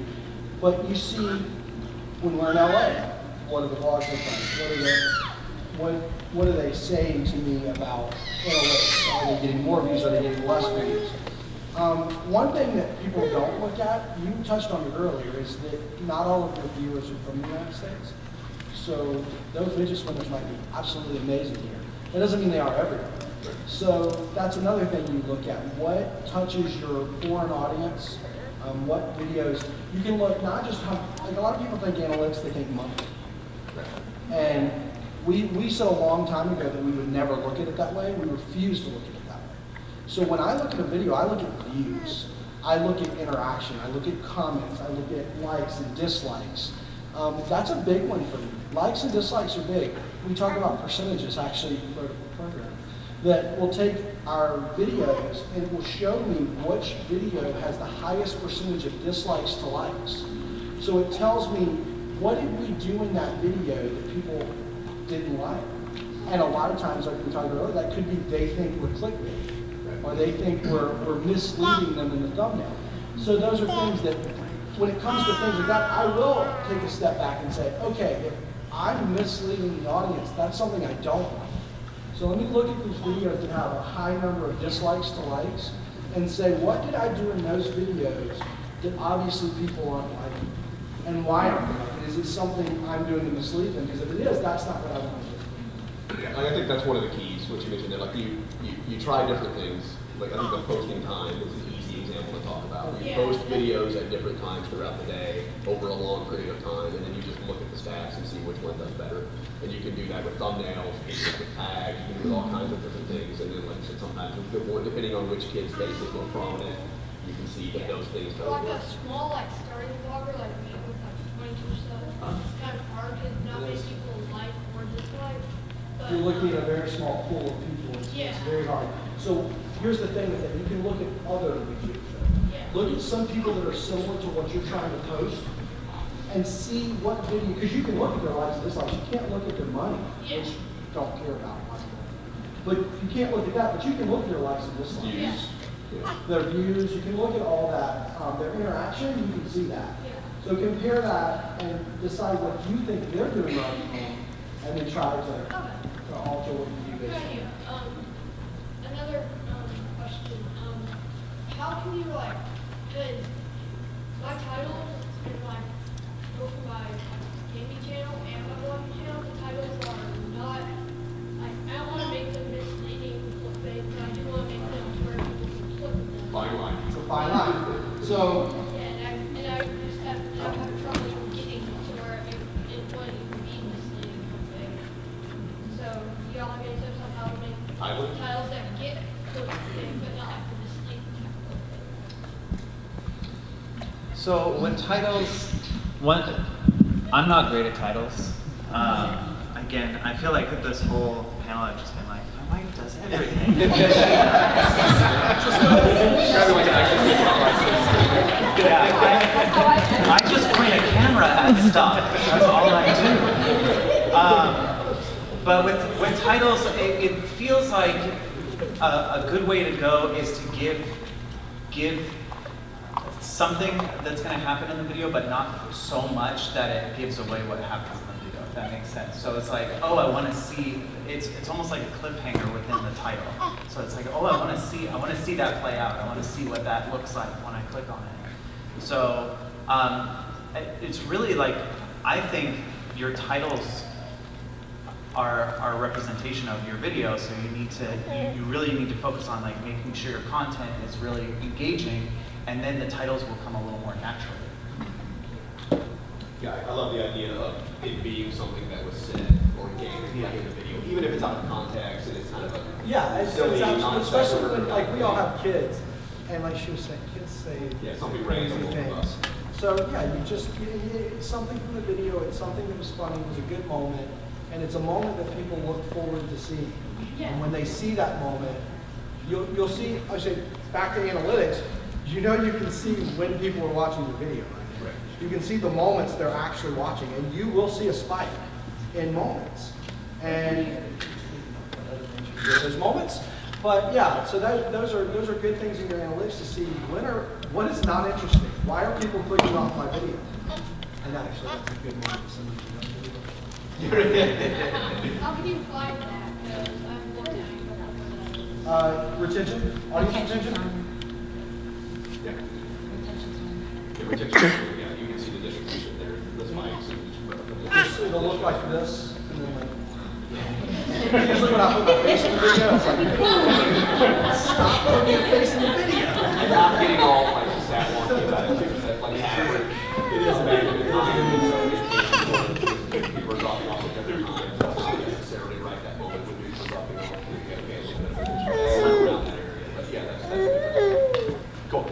but you see when we're in LA, what are the vlogs look like? What are they saying to me about analytics? Are they getting more views? Are they getting less views? One thing that people don't look at, you touched on it earlier, is that not all of your viewers are from the United States. So those fidget spinners might be absolutely amazing here. That doesn't mean they are everywhere. So that's another thing you look at. What touches your foreign audience? What videos? You can look not just how, like a lot of people think analytics, they think money. And we said a long time ago that we would never look at it that way. We refuse to look at it that way. So when I look at a video, I look at views. I look at interaction. I look at comments. I look at likes and dislikes. That's a big one for me. Likes and dislikes are big. We talk about percentages, actually, wrote a program that will take our videos and it will show me which video has the highest percentage of dislikes to likes. So it tells me what did we do in that video that people didn't like. And a lot of times, like we talked about earlier, that could be they think we're clickbait, or they think we're misleading them in the thumbnail. So those are things that, when it comes to things like that, I will take a step back and say, okay, if I'm misleading the audience, that's something I don't like. So let me look at these videos that have a high number of dislikes to likes and say, what did I do in those videos that obviously people aren't liking? And why aren't they liking? Is it something I'm doing to mislead them? Because if it is, that's not what I want to do.
Yeah, I think that's one of the keys, what you mentioned there. Like you try different things. Like I think the posting time is an easy example to talk about. You post videos at different times throughout the day over a long period of time, and then you just look at the stats and see which one does better. And you can do that with thumbnails, you can do that with tags, you can do with all kinds of different things. And then, like I said, sometimes with more, depending on which kid's face is more prominent, you can see that those things kind of
Like
work.
a small, starting vlogger, like me with 22 subs, it's kind of hard to not make people like or dislike. But,
You're looking at a very small pool of people. It's very hard. So here's the thing with it. You can look at other YouTubers. Look at some people that are similar to what you're trying to post and see what video, because you can look at their likes and dislikes. You can't look at their money, which you don't care about. But you can't look at that, but you can look at their likes and dislikes. Their views, you can look at all that. Their interaction, you can see that. So compare that and decide what you think they're doing right and wrong, and then try to alter what you do based on it.
Another question. How can you cause my titles and both of my gaming channel and my vlogging channel, the titles are not I don't want to make them misleading clickbait, but I do want to make them where people can click them.
Fine line.
It's a fine So,
And I just have, I'm having trouble getting to where it wouldn't even be misleading thing. So, y'all have any tips on how to make titles that get clickbait, but not like the misleading clickbait?
So when titles, I'm not great at titles. Again, I feel like this whole panel I've just been like, my wife does everything. I just point a camera at stuff. That's all I do. But with titles, it feels like a good way to go is to give something that's going to happen in the video, but not so much that it gives away what happens in the video, if that makes sense. So it's like, oh, I want to see, it's almost like a cliffhanger within the title. So it's like, oh, I want to see that play out. I want to see what that looks like when I click on it. So it's really like, I think your titles are a representation of your video, so you really need to focus on like making sure your content is really engaging, and then the titles will come a little more naturally.
Yeah, I love the idea of it being something that was said organically in the video, even if it's out of context and it's kind of a silly,
absolutely, especially when like we all have kids, and like she was saying, kids say
something
crazy
random
things. So yeah, it's something from the video. It's something that was funny. It was a good moment, and it's a moment that people look forward to seeing. And when they see that moment, you'll see. I say back to analytics. You know, you can see when people are watching the video. Right? You can see the moments they're actually watching, and you will see a spike in moments. And those moments. But yeah, so those are good things in your analytics to see what is not interesting. Why are people clicking off my video? And actually, that's a good moment to send them to the video.
How can you find that? Because I'm looking at it.
Retention, audience retention.
Retention, yeah, you can see the distribution there. The spikes.
It'll look like this, and then like. Usually when I put my face in the video, it's like, stop putting your face in the video.
Without getting all like stat wonky about it, because that's like average. It is amazing. People are dropping off with their content. Not necessarily right that moment when people are dropping off. You get a family around that area. But yeah, that's good. Cool.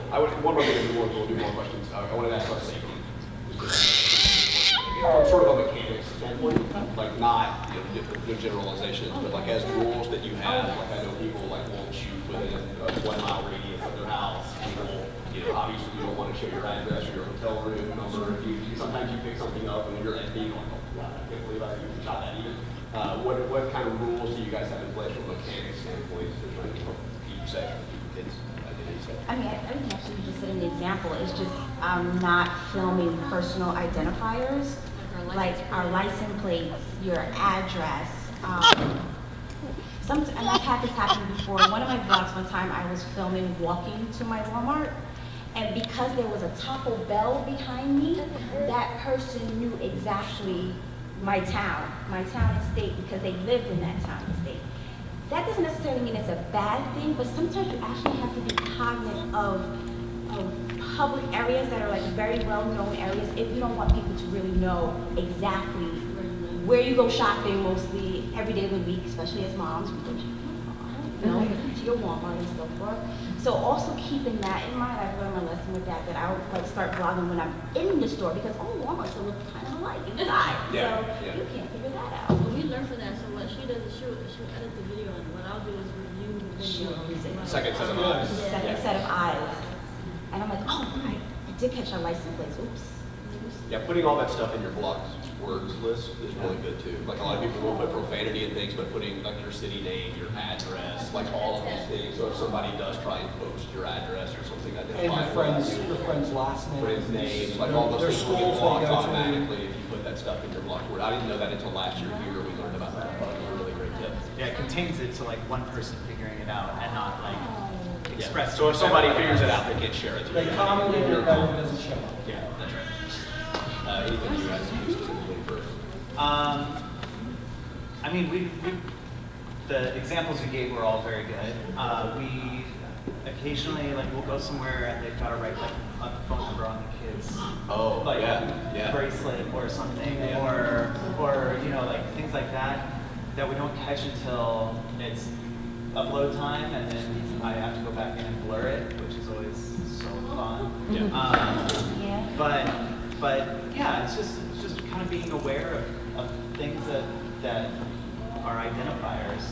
One more thing, we'll do more questions. I wanted to ask about safety. Sort of a mechanics standpoint, like not the generalizations, but like as rules that you have. Like I know people like won't shoot within a 1 mile radius of their house. People, obviously you don't want to show your address or your hotel room number. Sometimes you pick something up and you're editing, like, oh God, I can't believe I even shot that even. What kind of rules do you guys have in place from a mechanics standpoint to try to keep you safe, keep kids' identity safe?
I mean, I think actually just an example is just not filming personal identifiers, like our license plates, your address. And I've had this happen before. One of my vlogs one time I was filming walking to my Walmart, and because there was a Taco Bell behind me, that person knew exactly my town and state, because they lived in that town and state. That doesn't necessarily mean it's a bad thing, but sometimes you actually have to be cognizant of public areas that are like very well-known areas if you don't want people to really know exactly where you go shopping mostly every day of the week, especially as moms. We go to your Walmart and so forth. So also keeping that in mind, I've learned my lesson with that I would like start vlogging when I'm in the store, because all Walmarts will look kind of alike inside. So you can't figure that out.
Well, we learned from that. So what she does is she'll edit the video, and what I'll do is review the video.
Second set of eyes.
Second set of eyes. And I'm like, oh, I did catch our license plates. Oops.
Yeah, putting all that stuff in your blog words list is really good too. Like a lot of people will put profanity and things, but putting like your city name, your address, like all of these things. So if somebody does try and post your address or something,
And your friend's last name.
friend's names, like all those things will get blocked automatically if you put that stuff in your blog word. I didn't know that until last year here. We learned about that. It was a really great tip.
Yeah, it contains it to like one person figuring it out and not like express.
So if somebody figures it out, they can share it.
They comment it, it doesn't show up.
Yeah, that's right. Anything you guys do specifically for?
I mean, the examples we gave were all very good. occasionally, like, we'll go somewhere and they've got to write like a phone number on the kids'
Oh,
like
yeah.
bracelet or something,
Yeah.
or you know, like things like that we don't catch until it's upload time, and then I have to go back in and blur it, which is always so fun.
Yeah.
But yeah, it's just kind of being aware of things that are identifiers.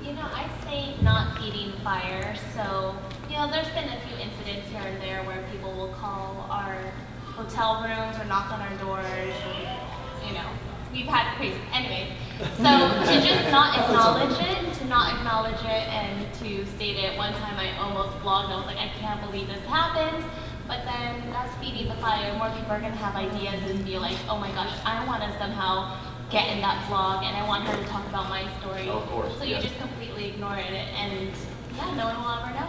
Yeah, I say not feeding fire. So, there's been a few incidents here and there where people will call our hotel rooms or knock on our doors, and, we've had crazy, anyways. So to just not acknowledge it, and to state it. One time I almost vlogged, I was like, I can't believe this happened. But then that's feeding the fire. More people are gonna have ideas and be like, oh my gosh, I want to somehow get in that vlog, and I want her to talk about my story.
Of course,
So
yeah.
you just completely ignore it, and yeah, no one will ever know.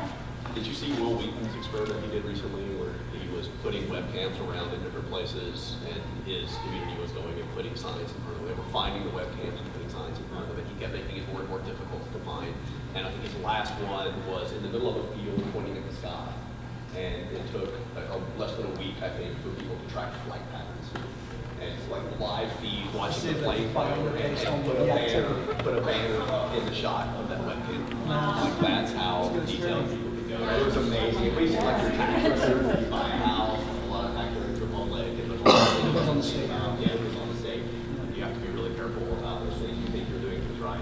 Did you see Will Wheaton's experiment he did recently where he was putting webcams around in different places and his community was going and putting signs in front of them? They were finding the webcams and putting signs in front of them, and he kept making it more and more difficult to find. And I think his last one was in the middle of a field pointing at the sky. And it took less than a week, I think, for people to track flight patterns. And it's like live feed, watching the plane fly over and put a banner in the shot of that webcam. Like that's how detailed people can go. It was amazing. It was like your tax records, you buy a house, a lot of factors, your whole leg, and it
was on the state.
Yeah, it was on the state. You have to be really careful about those things you think you're doing things right.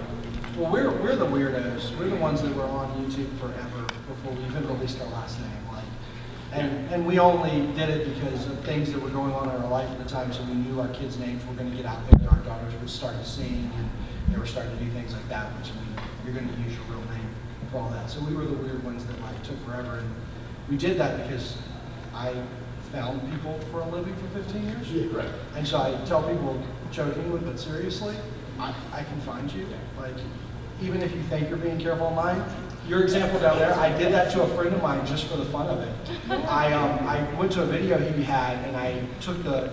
Well, we're the weirdos. We're the ones that were on YouTube forever before we even released our last name. And we only did it because of things that were going on in our life at the time, so we knew our kids' names were going to get out there. Our daughters would start to sing, and they were starting to do things like that, which you're going to use your real name for all that. So we were the weird ones that took forever, and we did that because I found people for a living for 15 years.
Yeah, right.
And so I tell people jokingly but seriously, I can find you. Like, even if you think you're being careful online, your example down there, I did that to a friend of mine just for the fun of it. I went to a video he had, and I took the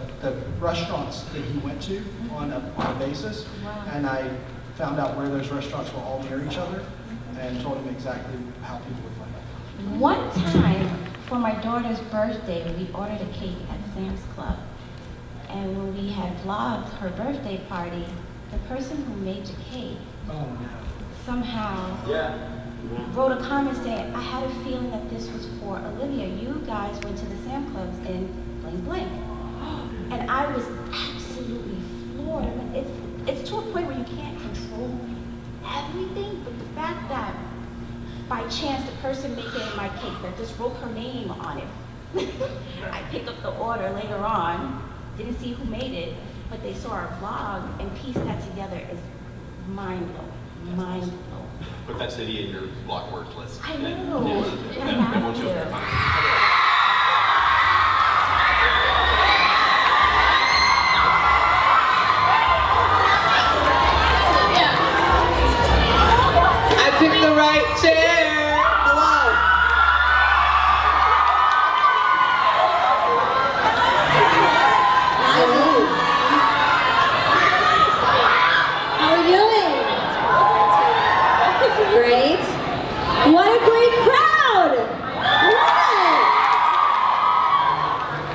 restaurants that he went to on a basis, and I found out where those restaurants were all near each other, and told him exactly how people would find out.
One time, for my daughter's birthday, we ordered a cake at Sam's Club. And when we had vlogged her birthday party, the person who made the cake somehow wrote a comment saying, I had a feeling that this was for Olivia. You guys went to the Sam Clubs in bling bling. And I was absolutely floored. I mean, it's to a point where you can't control everything, but the fact that by chance the person making my cake that just wrote her name on it, I picked up the order later on, didn't see who made it, but they saw our vlog and pieced that together is mind-blowing, mind-blowing.
Put that city in your block words list.
I know. I
And
have
once you
to.
I picked the right chair. Hello.
How are you doing? Great. What a great crowd! I love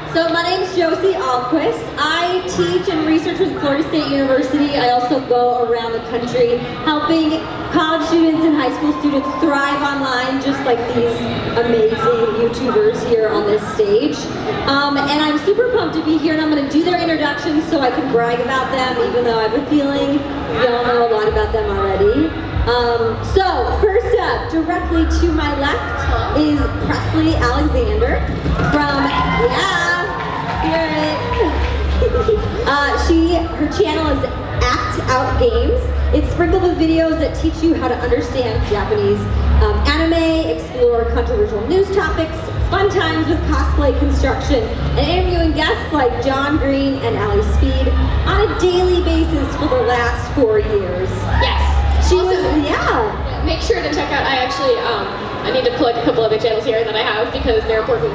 it. So my name's Josie Ahlquist. I teach and research with Florida State University. I also go around the country helping college students and high school students thrive online, just like these amazing YouTubers here on this stage. And I'm super pumped to be here, and I'm going to do their introductions so I can brag about them, even though I have a feeling y'all know a lot about them already. So first up, directly to my left is Presley Alexander from, her channel is ActOutGames. It's sprinkled with videos that teach you how to understand Japanese anime, explore controversial news topics, fun times with cosplay construction, and interviewing guests like John Green and Ali Speed on a daily basis for the last 4 years. Yes. She was,
make sure to check out, I need to plug a couple other channels here that I have because they're important.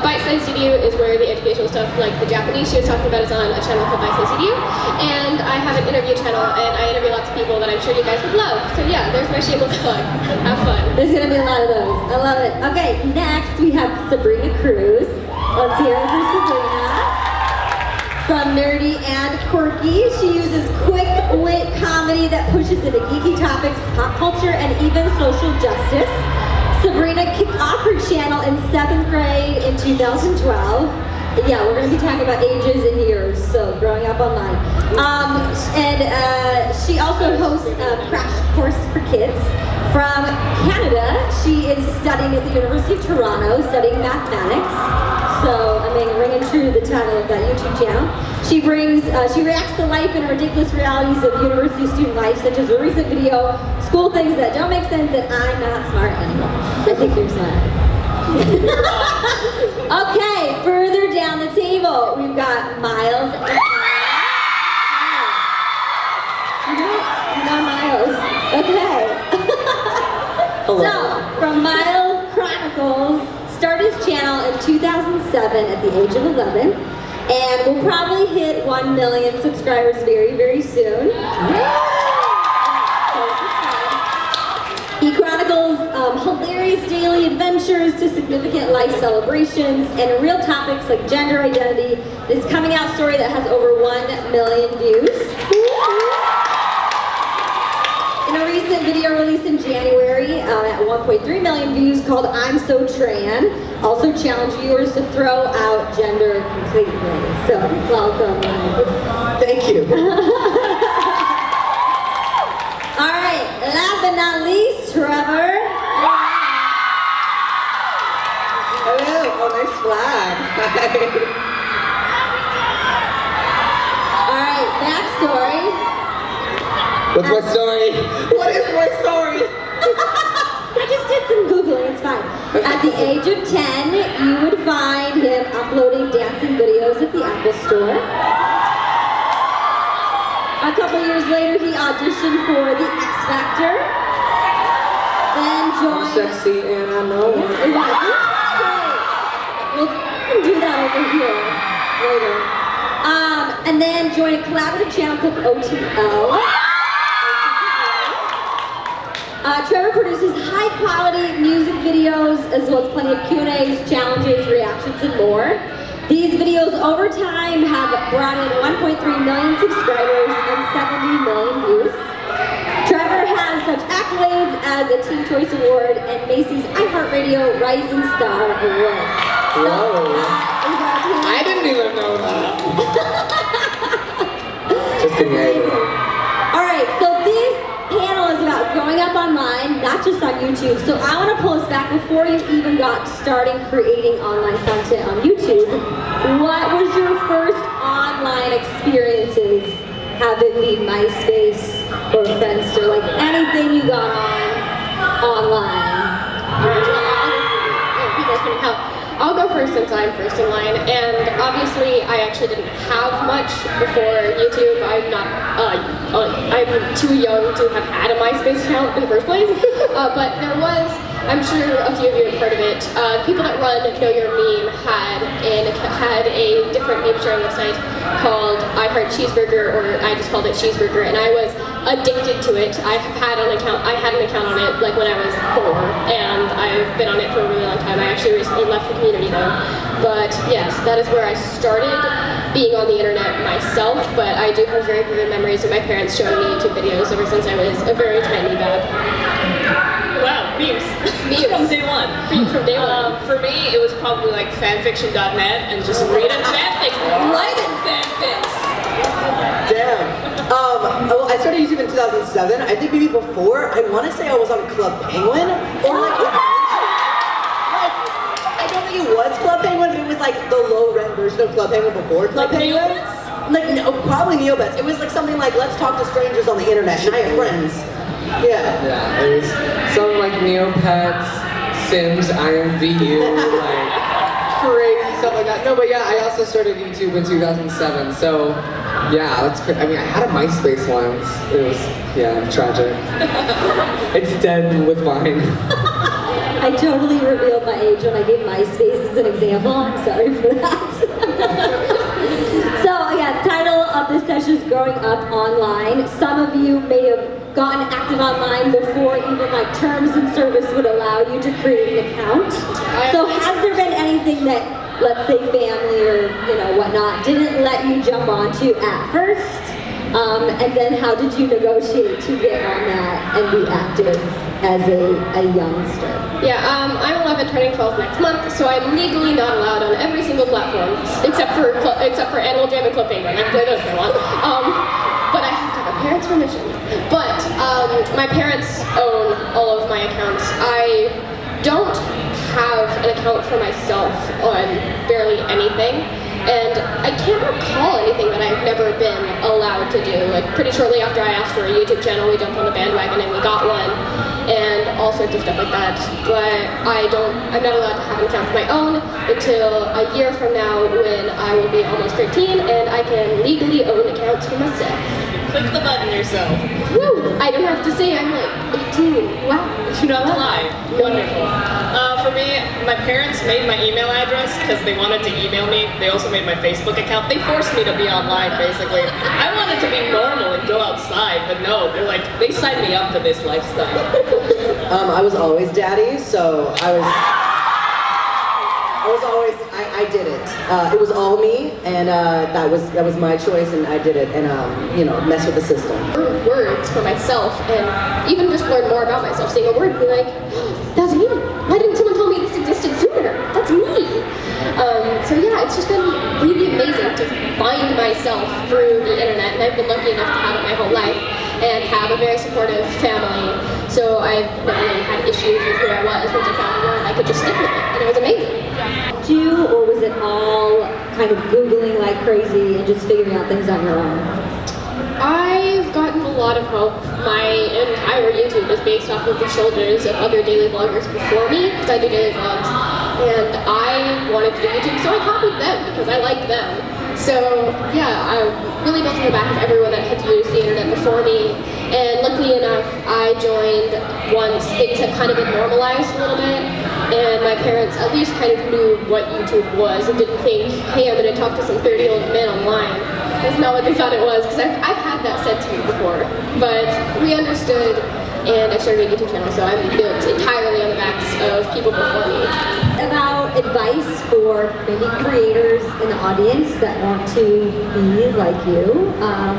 Bite-Sized EDU is where the educational stuff, like the Japanese she was talking about, is on a channel called Bite-Sized EDU. And I have an interview channel, and I interview lots of people that I'm sure you guys would love. So yeah, there's my shameless plug. Have fun.
There's gonna be a lot of those. I love it. Okay, next we have Sabrina Cruz. Let's hear it for Sabrina. From Nerdy and Quirky, she uses quick wit comedy that pushes into geeky topics, pop culture, and even social justice. Sabrina kicked off her channel in 7th grade in 2012. Yeah, we're going to be talking about ages and years, so growing up online. She also hosts a crash course for kids. From Canada, she is studying at the University of Toronto, studying mathematics. So, I mean, ringing true to the title of that YouTube channel. She reacts to life and ridiculous realities of university student life, such as a recent video, school things that don't make sense, and I'm not smart anymore. I think you're smart. Okay, further down the table, we've got Miles and You got Miles. Okay. So, from Miles Chronicles, started his channel in 2007 at the age of 11, and will probably hit 1 million subscribers very, very soon. He chronicles hilarious daily adventures to significant life celebrations and real topics like gender identity. His coming out story that has over 1 million views. In a recent video released in January at 1.3 million views called I'm So Tran, also challenged viewers to throw out gender completely. So, welcome.
Thank you.
All right, last but not least, Trevor.
Hello. Oh, nice flag.
All right, backstory.
What's my story? What is my story?
I just did some Googling, it's fine. At the age of 10, you would find him uploading dancing videos at the Apple Store. A couple years later, he auditioned for the X Factor. Then joined...
I'm sexy and I know it.
We'll do that over here later. And then joined a collaborative channel called OTL. Trevor produces high-quality music videos, as well as plenty of Q&As, challenges, reactions, and more. These videos, over time, have brought in 1.3 million subscribers and 70 million views. Trevor has such accolades as a Teen Choice Award and Macy's iHeartRadio Rising Star Award.
I didn't even know that. Just kidding, I didn't.
All right, so this panel is about growing up online, not just on YouTube. So I want to pull us back before you even got starting creating online content on YouTube. What was your first online experiences? Have it be MySpace or Friendster, like anything you got on online?
I'll go first since I'm first in line, and obviously I actually didn't have much before YouTube. I'm too young to have had a MySpace account in the first place, but there was, I'm sure a few of you have heard of it, people that run Know Your Meme had a different meme sharing website called I Heart Cheeseburger, or I just called it Cheeseburger, and I was addicted to it. I had an account on it like when I was 4, and I've been on it for a really long time. I actually recently left the community though. But yes, that is where I started being on the internet myself, but I do have very vivid memories of my parents showing me YouTube videos ever since I was a very tiny bab.
Wow, memes.
Memes.
From day one.
From day one.
For me, it was probably like fanfiction.net and just reading fanfics, writing fanfics.
Damn. Well, I started YouTube in 2007. I think maybe before, I want to say I was on Club Penguin, or like, I don't think it was Club Penguin, but it was like the low-rent version of Club Penguin before Club Penguin.
Neopets?
Like, no, probably Neopets. It was like something like, let's talk to strangers on the internet, and I have friends. Yeah.
It was something like Neopets, Sims, IMVU, like crazy stuff like that. No, but yeah, I also started YouTube in 2007, so Yeah, that's crazy. I mean, I had a MySpace once. It was, yeah, tragic. It's dead with mine.
I totally revealed my age when I gave MySpace as an example. I'm sorry for that. So yeah, the title of this session is Growing Up Online. Some of you may have gotten active online before even like terms and service would allow you to create an account. So has there been anything that, let's say family or whatnot, didn't let you jump onto at first? And then how did you negotiate to get on that and be active as a youngster?
Yeah, I'm 11, turning 12 next month, so I'm legally not allowed on every single platform except for Animal Jam and Club Penguin. I can play those if I want. But I have to have a parent's permission. But my parents own all of my accounts. I don't have an account for myself on barely anything. And I can't recall anything that I've never been allowed to do. Like pretty shortly after I asked for a YouTube channel, we jumped on the bandwagon and we got one, and all sorts of stuff like that. But I'm not allowed to have an account of my own until a year from now when I will be almost 13 and I can legally own accounts for myself.
Click the button yourself.
Woo! I don't have to say I'm like 18. Wow.
You don't have to lie. Wonderful. For me, my parents made my email address because they wanted to email me. They also made my Facebook account. They forced me to be online, basically. I wanted to be normal and go outside, but no, they signed me up for this lifestyle.
I was always daddy, so I did it. It was all me, and that was my choice, and I did it, and mess with the system.
Words for myself, and even just learn more about myself. Seeing a word and be like, that's me. Why didn't someone tell me this existed sooner? That's me. So yeah, it's just been really amazing to find myself through the internet, and I've been lucky enough to have it my whole life and have a very supportive family. So I've never really had issues with who I was once I found a word. I could just stick with it, and it was amazing.
Or was it all kind of Googling like crazy and just figuring out things on your own?
I've gotten a lot of help. My entire YouTube is based off of the shoulders of other daily vloggers before me, because I do daily vlogs. And I wanted to do YouTube, so I copied them because I liked them. So yeah, I really built on the back of everyone that had used the internet before me. And luckily enough, I joined once things had kind of been normalized a little bit. And my parents at least kind of knew what YouTube was and didn't think, hey, I'm going to talk to some 30-year-old men online. That's not what they thought it was, because I've had that said to me before. But we understood, and I started a YouTube channel, so I'm built entirely on the backs of people before me.
About advice for maybe creators in the audience that want to be like you,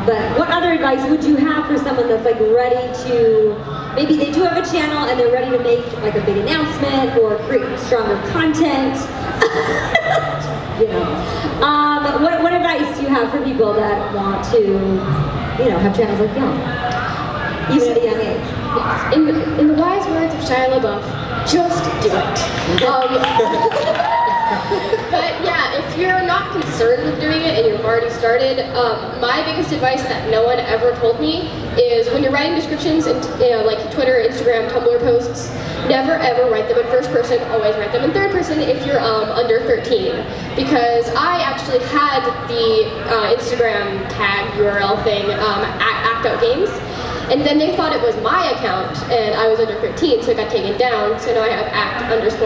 but what other advice would you have for someone that's like ready to, maybe they do have a channel and they're ready to make like a big announcement or create stronger content? What advice do you have for people that want to, have channels like young, even at a young age?
Yes. In the wise words of Shia LaBeouf, just do it. But yeah, if you're not concerned with doing it and you've already started, my biggest advice that no one ever told me is when you're writing descriptions in like Twitter, Instagram, Tumblr posts, never ever write them in first person, always write them in third person if you're under 13. Because I actually had the Instagram tag URL thing at ActOutGames. And then they thought it was my account, and I was under 13, so it got taken down. So now I have act_out_games,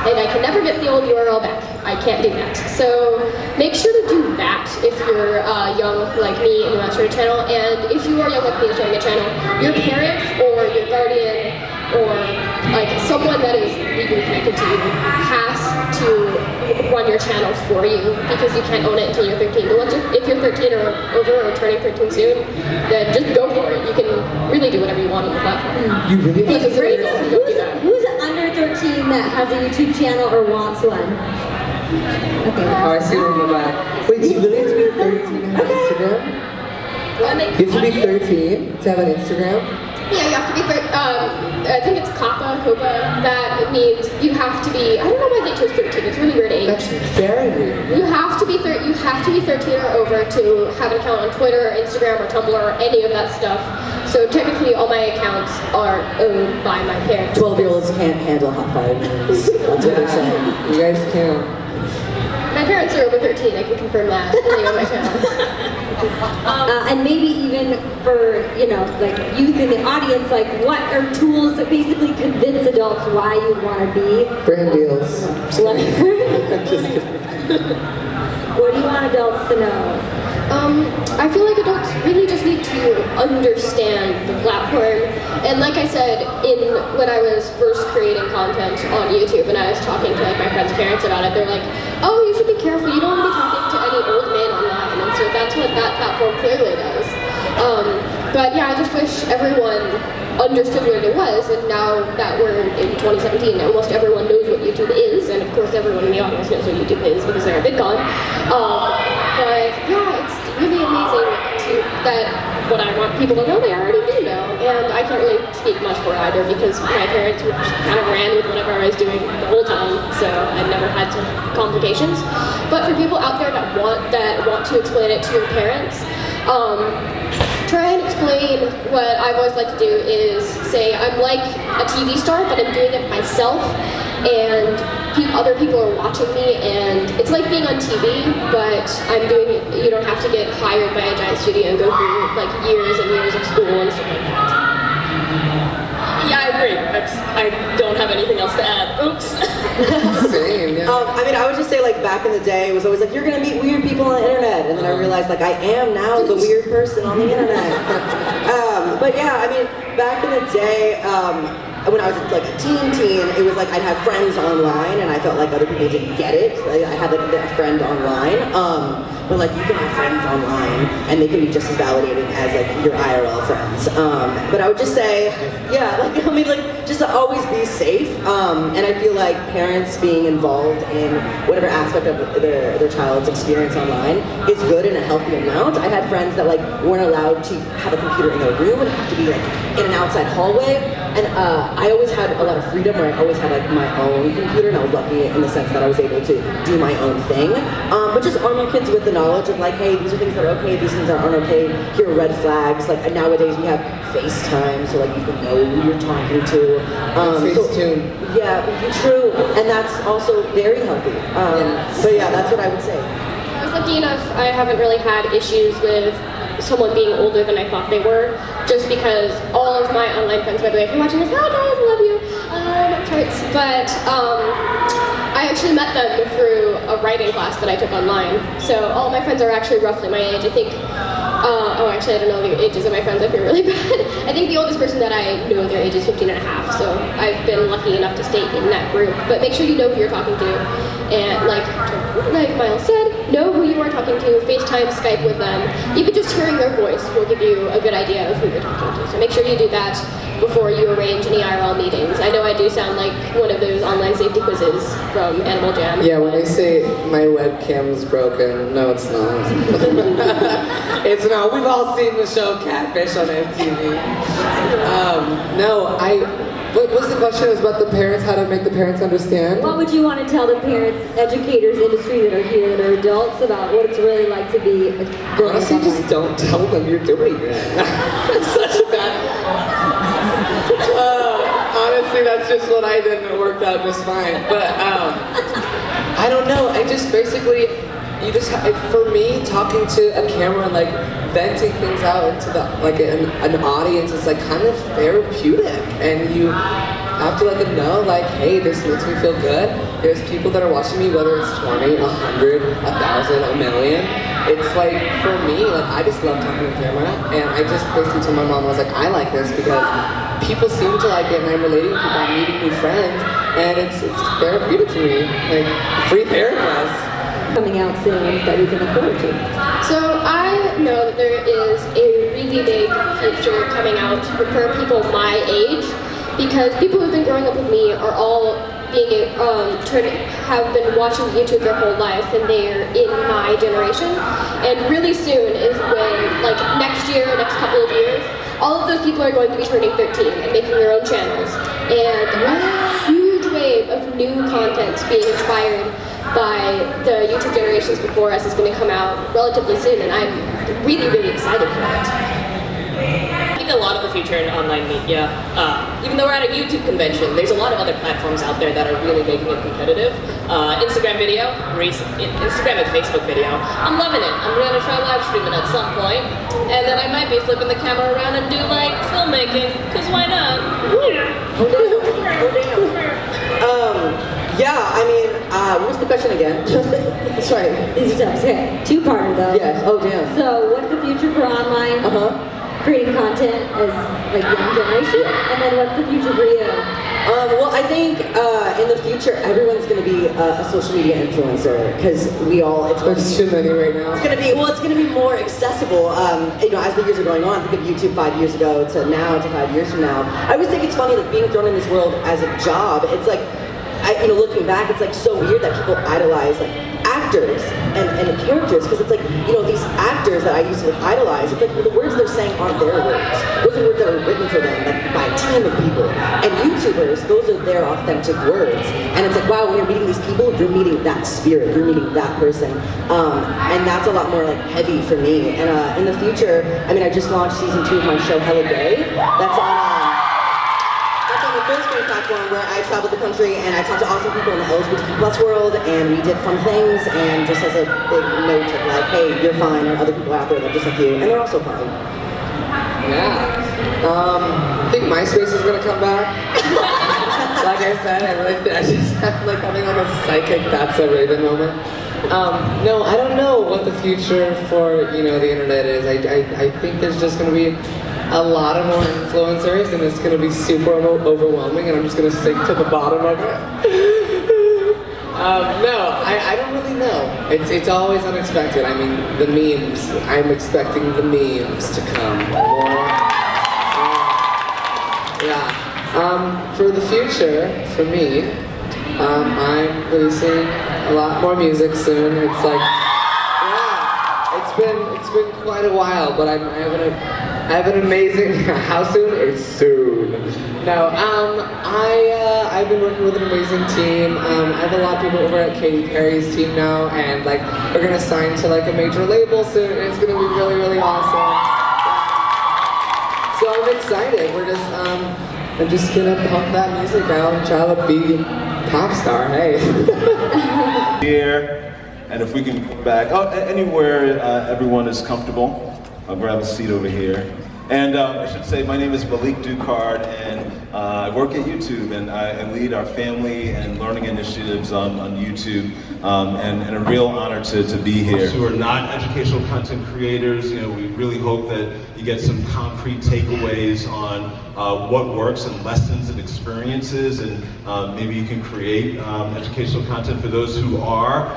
and I can never get the old URL back. I can't do that. So make sure to do that if you're young like me and you want to start a channel. And if you are young like me and starting a channel, your parents or your guardian or like someone that is legally connected to you has to run your channel for you, because you can't own it until you're 13. But if you're 13 or over or turning 13 soon, then just go for it. You can really do whatever you want on the platform.
You really
Because it's free, so don't do that.
Who's under 13 that has a YouTube channel or wants one? Okay.
Oh, I see one in the back. Wait, do you really have to be 13 to have Instagram? You have to be 13 to have an Instagram?
Yeah, you have to be, I think it's Hopa, that means you have to be, I don't know why they chose 13, it's a really weird age.
That's very weird.
You have to be 13 or over to have an account on Twitter, Instagram, or Tumblr, or any of that stuff. So technically all my accounts are owned by my parents.
12-year-olds can't handle hot fire memes. That's what they're saying.
You guys can't.
My My parents are over 13, I can confirm that. They own my channels.
And maybe even for, like youth in the audience, like what are tools that basically convince adults why you want to be?
Brand deals.
What do you want adults to know?
I feel like adults really just need to understand the platform. And like I said, when I was first creating content on YouTube and I was talking to like my friends' parents about it, they're like, oh, you should be careful, you don't want to be talking to any old man online. And so that's what that platform clearly does. But yeah, I just wish everyone understood what it was, and now that we're in 2017, almost everyone knows what YouTube is, and of course everyone in the audience knows what YouTube is because they're at Vidcon. But yeah, it's really amazing that what I want people to know, they already do know, and I can't really speak much for either because my parents kind of ran with whatever I was doing the whole time, so I never had some complications. But for people out there that want to explain it to your parents, try and explain what I've always liked to do is say I'm like a TV star, but I'm doing it myself, and other people are watching me, and it's like being on TV, but I'm doing it. You don't have to get hired by a giant studio and go through like years and years of school and stuff like that.
Yeah, I agree. I don't have anything else to add. Oops.
Same, yeah.
I mean, I would just say, like, back in the day, it was always like, you're gonna meet weird people on the internet, and then I realized, like, I am now the weird person on the internet. But yeah, I mean, back in the day, when I was like a teen, it was like I'd have friends online, and I felt like other people didn't get it. I had like a friend online, but like you can have friends online, and they can be just as validating as like your IRL friends. But I would just say, yeah, like I mean, like just to always be safe. And I feel like parents being involved in whatever aspect of their child's experience online is good in a healthy amount. I had friends that like weren't allowed to have a computer in their room and have to be like in an outside hallway, and I always had a lot of freedom where I always had like my own computer, and I was lucky in the sense that I was able to do my own thing. But just arm my kids with the knowledge of like, hey, these are things that are okay, these things that aren't okay, here are red flags. Like nowadays we have FaceTime, so like you can know who you're talking to.
Facetune.
Yeah, true, and that's also very healthy. But yeah, that's what I would say.
I was lucky enough, I haven't really had issues with someone being older than I thought they were, just because all of my online friends, by the way, if you're watching this, hi guys, I love you, charts. But I actually met them through a writing class that I took online. So all my friends are actually roughly my age. I think, actually I don't know the ages of my friends, I feel really bad. I think the oldest person that I know their age is 15 and a half, so I've been lucky enough to stay in that group. But make sure you know who you're talking to, and like Miles said, know who you are talking to, FaceTime, Skype with them. Even just hearing their voice will give you a good idea of who you're talking to. So make sure you do that before you arrange any IRL meetings. I know I do sound like one of those online safety quizzes from Animal Jam.
Yeah, when they say my webcam's broken, no, it's not. It's not. We've all seen the show Catfish on MTV. What was the question? It was about the parents, how to make the parents understand?
What would you want to tell the parents, educators, industry that are here, that are adults, about what it's really like to be a grown-up?
Honestly, just don't tell them you're doing it. It's such a bad... honestly, that's just what I did, and it worked out just fine. But, I don't know. I just basically... for me, talking to a camera and like venting things out into the an audience is like kind of therapeutic, and you have to let them know like, hey, this makes me feel good. There's people that are watching me, whether it's 20, 100, 1,000, a million. It's like for me, like I just love talking to camera, and I just basically told my mom, I was like, I like this because people seem to like it, and I'm relating to people, I'm meeting new friends, and it's therapeutic to me, like free therapist.
Coming out soon that we can look forward to?
So I know that there is a really big future coming out for people my age, because people who've been growing up with me are all have been watching YouTube their whole life, and they're in my generation. And really soon is when, like next couple of years, all of those people are going to be turning 13 and making their own channels. And a huge wave of new content being inspired by the YouTube generations before us is going to come out relatively soon, and I'm really, really excited for it.
I think a lot of the future in online media, even though we're at a YouTube convention, there's a lot of other platforms out there that are really making it competitive. Instagram video, Instagram and Facebook video. I'm loving it. I'm gonna try live streaming at some point, and then I might be flipping the camera around and do like filmmaking, cause why not?
Yeah, I mean, what was the question again? Sorry.
Easy tough. Okay. Two-parter though.
Yes. Oh, damn.
So, what's the future for online creating content as like young generation? And then what's the future for you?
Well, I think in the future, everyone's going to be a social media influencer because we all.
There's too many right now.
It's going to be more accessible. You know, as the years are going on. Think of YouTube 5 years ago to now to 5 years from now. I always think it's funny that being thrown in this world as a job. It's like. Looking back, it's like so weird that people idolize like actors and characters because it's like, these actors that I used to idolize, it's like the words they're saying aren't their words. Those are words that are written for them like by a team of people. And YouTubers, those are their authentic words. And it's like, wow, when you're meeting these people, you're meeting that spirit, you're meeting that person. And that's a lot more like heavy for me. And in the future, I mean, I just launched season 2 of my show Hella Gay. That's on the full screen platform where I traveled the country and I talked to awesome people in the LGBTQ+ world, and we did fun things, and just as a big note of like, hey, you're fine, and other people out there that are just like you, and they're also fine.
Yeah. I think MySpace is gonna come back. Like I said, I just have like having like a psychic "that's a Raven" moment. No, I don't know what the future for the internet is. I think there's just gonna be a lot of more influencers, and it's gonna be super overwhelming, and I'm just gonna sink to the bottom of it. No, I don't really know. It's always unexpected. I mean, the memes. I'm expecting the memes to come more. For the future, for me, I'm releasing a lot more music soon. It's like, it's been quite a while, but I have an amazing. How soon? It's soon. No, I've been working with an amazing team. I have a lot of people over at Katy Perry's team now, and like we're gonna sign to like a major label soon, and it's gonna be really, really awesome. So I'm excited. I'm just gonna pump that music out and try to be a pop star. Hey.
Here, and if we can go back, anywhere everyone is comfortable. I'll grab a seat over here. And I should say, my name is Malik Ducard, and I work at YouTube, and I lead our family and learning initiatives on YouTube, and a real honor to be here. Who are not educational content creators, we really hope that you get some concrete takeaways on what works and lessons and experiences, and maybe you can create educational content for those who are.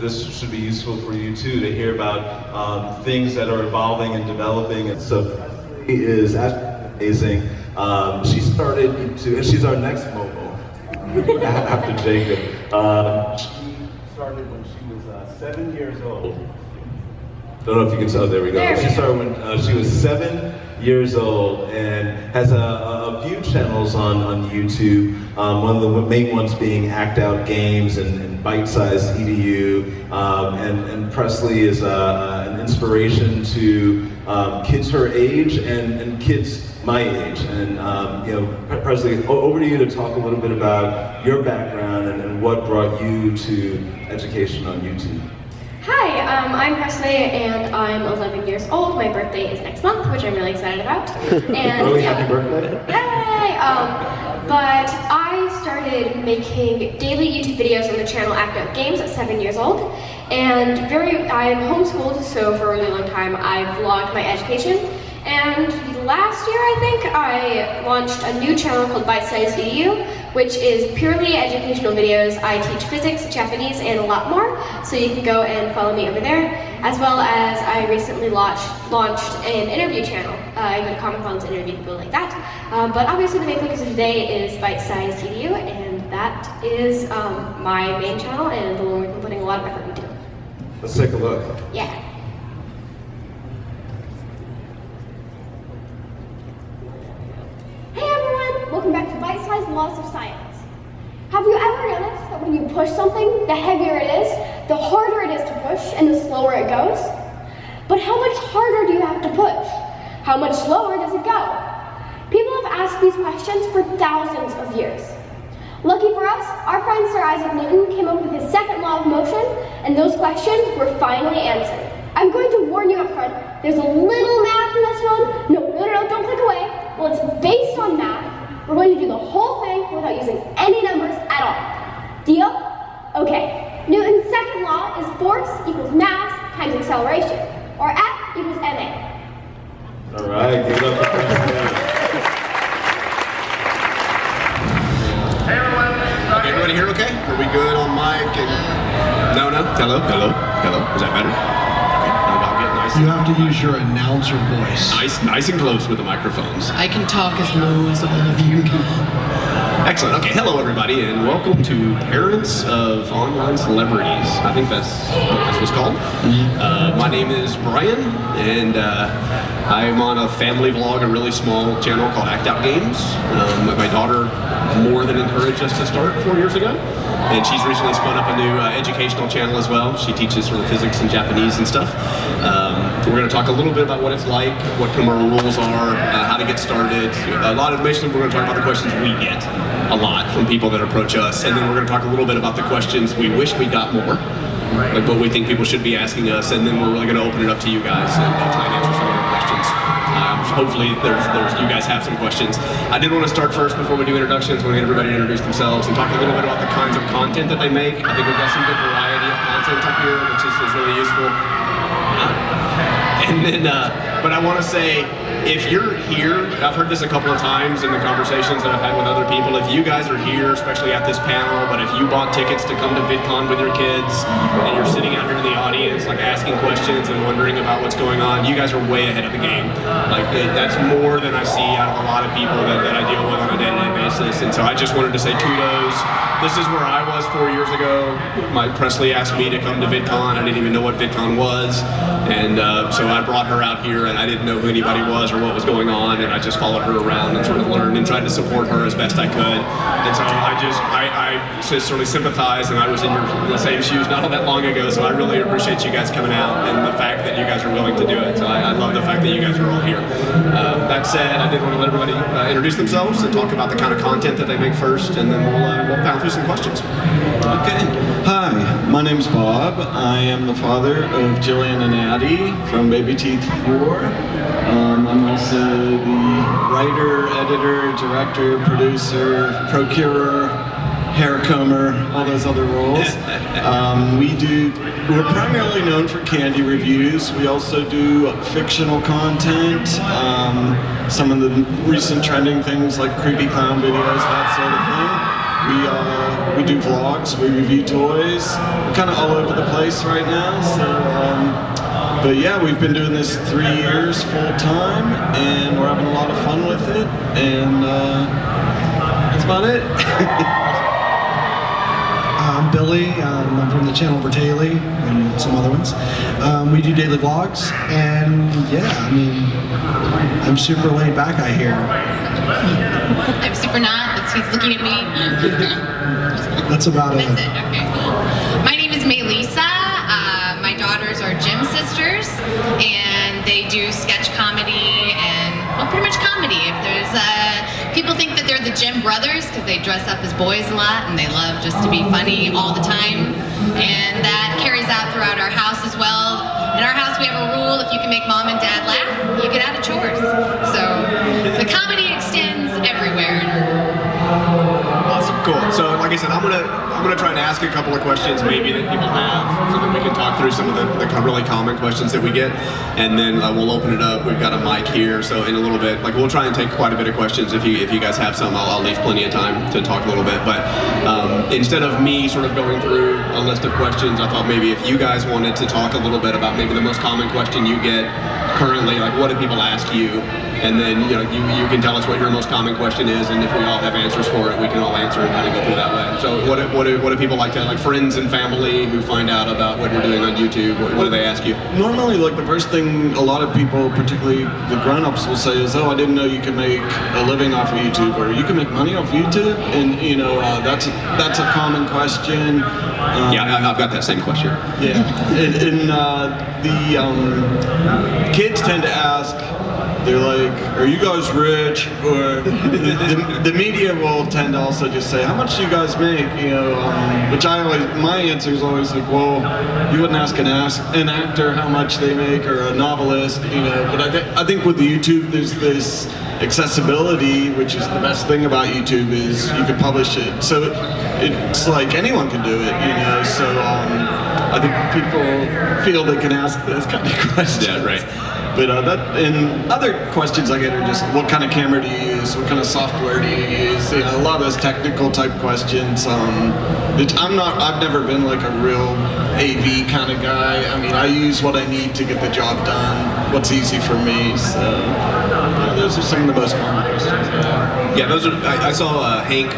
This should be useful for you too, to hear about things that are evolving and developing. And so Presley is amazing. She started YouTube, and she's our next mogul after Jacob. She started when she was 7 years old. Don't know if you can tell. There we go. She started when she was 7 years old, and has a few channels on YouTube. One of the main ones being ActOutGames and Bite-Sized EDU. And Presley is an inspiration to kids her age and kids my age. And Presley, over to you to talk a little bit about your background and what brought you to education on YouTube.
Hi, I'm Presley, and I'm 11 years old. My birthday is next month, which I'm really excited about. And
Early happy birthday!
Yay! But I started making daily YouTube videos on the channel ActOutGames at 7 years old, and I'm homeschooled, so for a really long time I vlogged my education. And last year, I think, I launched a new channel called Bite-Sized EDU, which is purely educational videos. I teach physics, Japanese, and a lot more, so you can go and follow me over there. As well as I recently launched an interview channel. I go to Comic-Cons to interview people like that. But obviously the main focus of today is Bite-Sized EDU, and that is my main channel and the one we've been putting a lot of effort into.
Let's take a look.
Yeah.
Hey everyone! Welcome back to Bite-Sized Laws of Science. Have you ever noticed that when you push something, the heavier it is, the harder it is to push, and the slower it goes? But how much harder do you have to push? How much slower does it go? People have asked these questions for thousands of years. Lucky for us, our friend Sir Isaac Newton came up with his second law of motion, and those questions were finally answered. I'm going to warn you up front, there's a little math in this one. No, don't click away. Well, it's based on math. We're going to do the whole thing without using any numbers at all. Deal? Okay. Newton's second law is force equals mass times acceleration, or F equals ma.
All right, give it up for Presley.
Okay, everybody here okay? Are we good on mic? And... No? Hello? Is that better? Okay, I'll get nice.
You have to use your announcer voice.
Nice and close with the microphones.
I can talk as low as all of you can.
Excellent. Okay, hello everybody, and welcome to Parents of Online Celebrities. I think that's what this was called. My name is Brian, and I'm on a family vlog, a really small channel called ActOutGames. My daughter more than encouraged us to start 4 years ago, and she's recently spun up a new educational channel as well. She teaches sort of physics and Japanese and stuff. We're going to talk a little bit about what it's like, what our rules are, how to get started. A lot of basically we're going to talk about the questions we get a lot from people that approach us, and then we're going to talk a little bit about the questions we wish we got more, like what we think people should be asking us, and then we're really going to open it up to you guys and try and answer some of your questions. Hopefully you guys have some questions. I did want to start first before we do introductions. I want to get everybody to introduce themselves and talk a little bit about the kinds of content that they make. I think we've got some good variety of content up here, which is really useful. And then, but I want to say, if you're here, I've heard this a couple of times in the conversations that I've had with other people, if you guys are here, especially at this panel, but if you bought tickets to come to VidCon with your kids, and you're sitting out here in the audience, like asking questions and wondering about what's going on, you guys are way ahead of the game. Like, that's more than I see out of a lot of people that I deal with on a day-to-day basis, and so I just wanted to say kudos. This is where I was 4 years ago. Presley asked me to come to VidCon. I didn't even know what VidCon was, and so I brought her out here, and I didn't know who anybody was or what was going on, and I just followed her around and sort of learned and tried to support her as best I could. And so I just sort of sympathize, and I was in the same shoes not all that long ago, so I really appreciate you guys coming out and the fact that you guys are willing to do it. So I love the fact that you guys are all here. That said, I did want to let everybody introduce themselves and talk about the kind of content that they make first, and then we'll pound through some questions.
Okay. Hi, my name's Bob. I am the father of Jillian and Addie from Baby Teeth 4. I'm also the writer, editor, director, producer, procurer, hair comber, all those other roles. We're primarily known for candy reviews. We also do fictional content, some of the recent trending things like creepy clown videos, that sort of thing. We do vlogs, we review toys. We're kind of all over the place right now, so but yeah, we've been doing this 3 years full time, and we're having a lot of fun with it, and that's about it.
I'm Billy, I'm from the channel Bratayley and some other ones. We do daily vlogs, and yeah, I mean, I'm super laid back, I hear.
I'm super not, but he's looking at me.
That's about it.
That's it, okay. My name is Melissa. My daughters are gym sisters, and they do sketch comedy and, well, pretty much comedy. If there's, people think that they're the gym brothers because they dress up as boys a lot and they love just to be funny all the time. And that carries out throughout our house as well. In our house we have a rule, if you can make mom and dad laugh, you get out of chores. So the comedy extends everywhere.
Awesome, cool. So, like I said, I'm gonna try and ask a couple of questions maybe that people have, so that we can talk through some of the really common questions that we get, and then we'll open it up. We've got a mic here, so in a little bit, like we'll try and take quite a bit of questions. If you guys have some, I'll leave plenty of time to talk a little bit. But instead of me sort of going through a list of questions, I thought maybe if you guys wanted to talk a little bit about maybe the most common question you get currently, like what do people ask you? And then you can tell us what your most common question is, and if we all have answers for it, we can all answer and kind of go through that way. So what do people like to, like friends and family who find out about what you're doing on YouTube, what do they ask you?
Normally, like the first thing a lot of people, particularly the grown-ups, will say is, oh, I didn't know you could make a living off of YouTube, or you can make money off YouTube, and that's a common question.
Yeah, I've got that same question.
Yeah, and the kids tend to ask, they're like, are you guys rich? Or the media will tend to also just say, how much do you guys make? You know, which my answer is always like, well, you wouldn't ask an actor how much they make, or a novelist, you know. But I think with YouTube, there's this accessibility, which is the best thing about YouTube, is you can publish it. So it's like anyone can do it, you know. So I think people feel they can ask those kind of questions.
Yeah, right.
But and other questions I get are just, what kind of camera do you use? What kind of software do you use? You know, a lot of those technical type questions. I've never been like a real AV kind of guy. I mean, I use what I need to get the job done, what's easy for me. So those are some of the most common questions.
Yeah, those are. I saw a Hank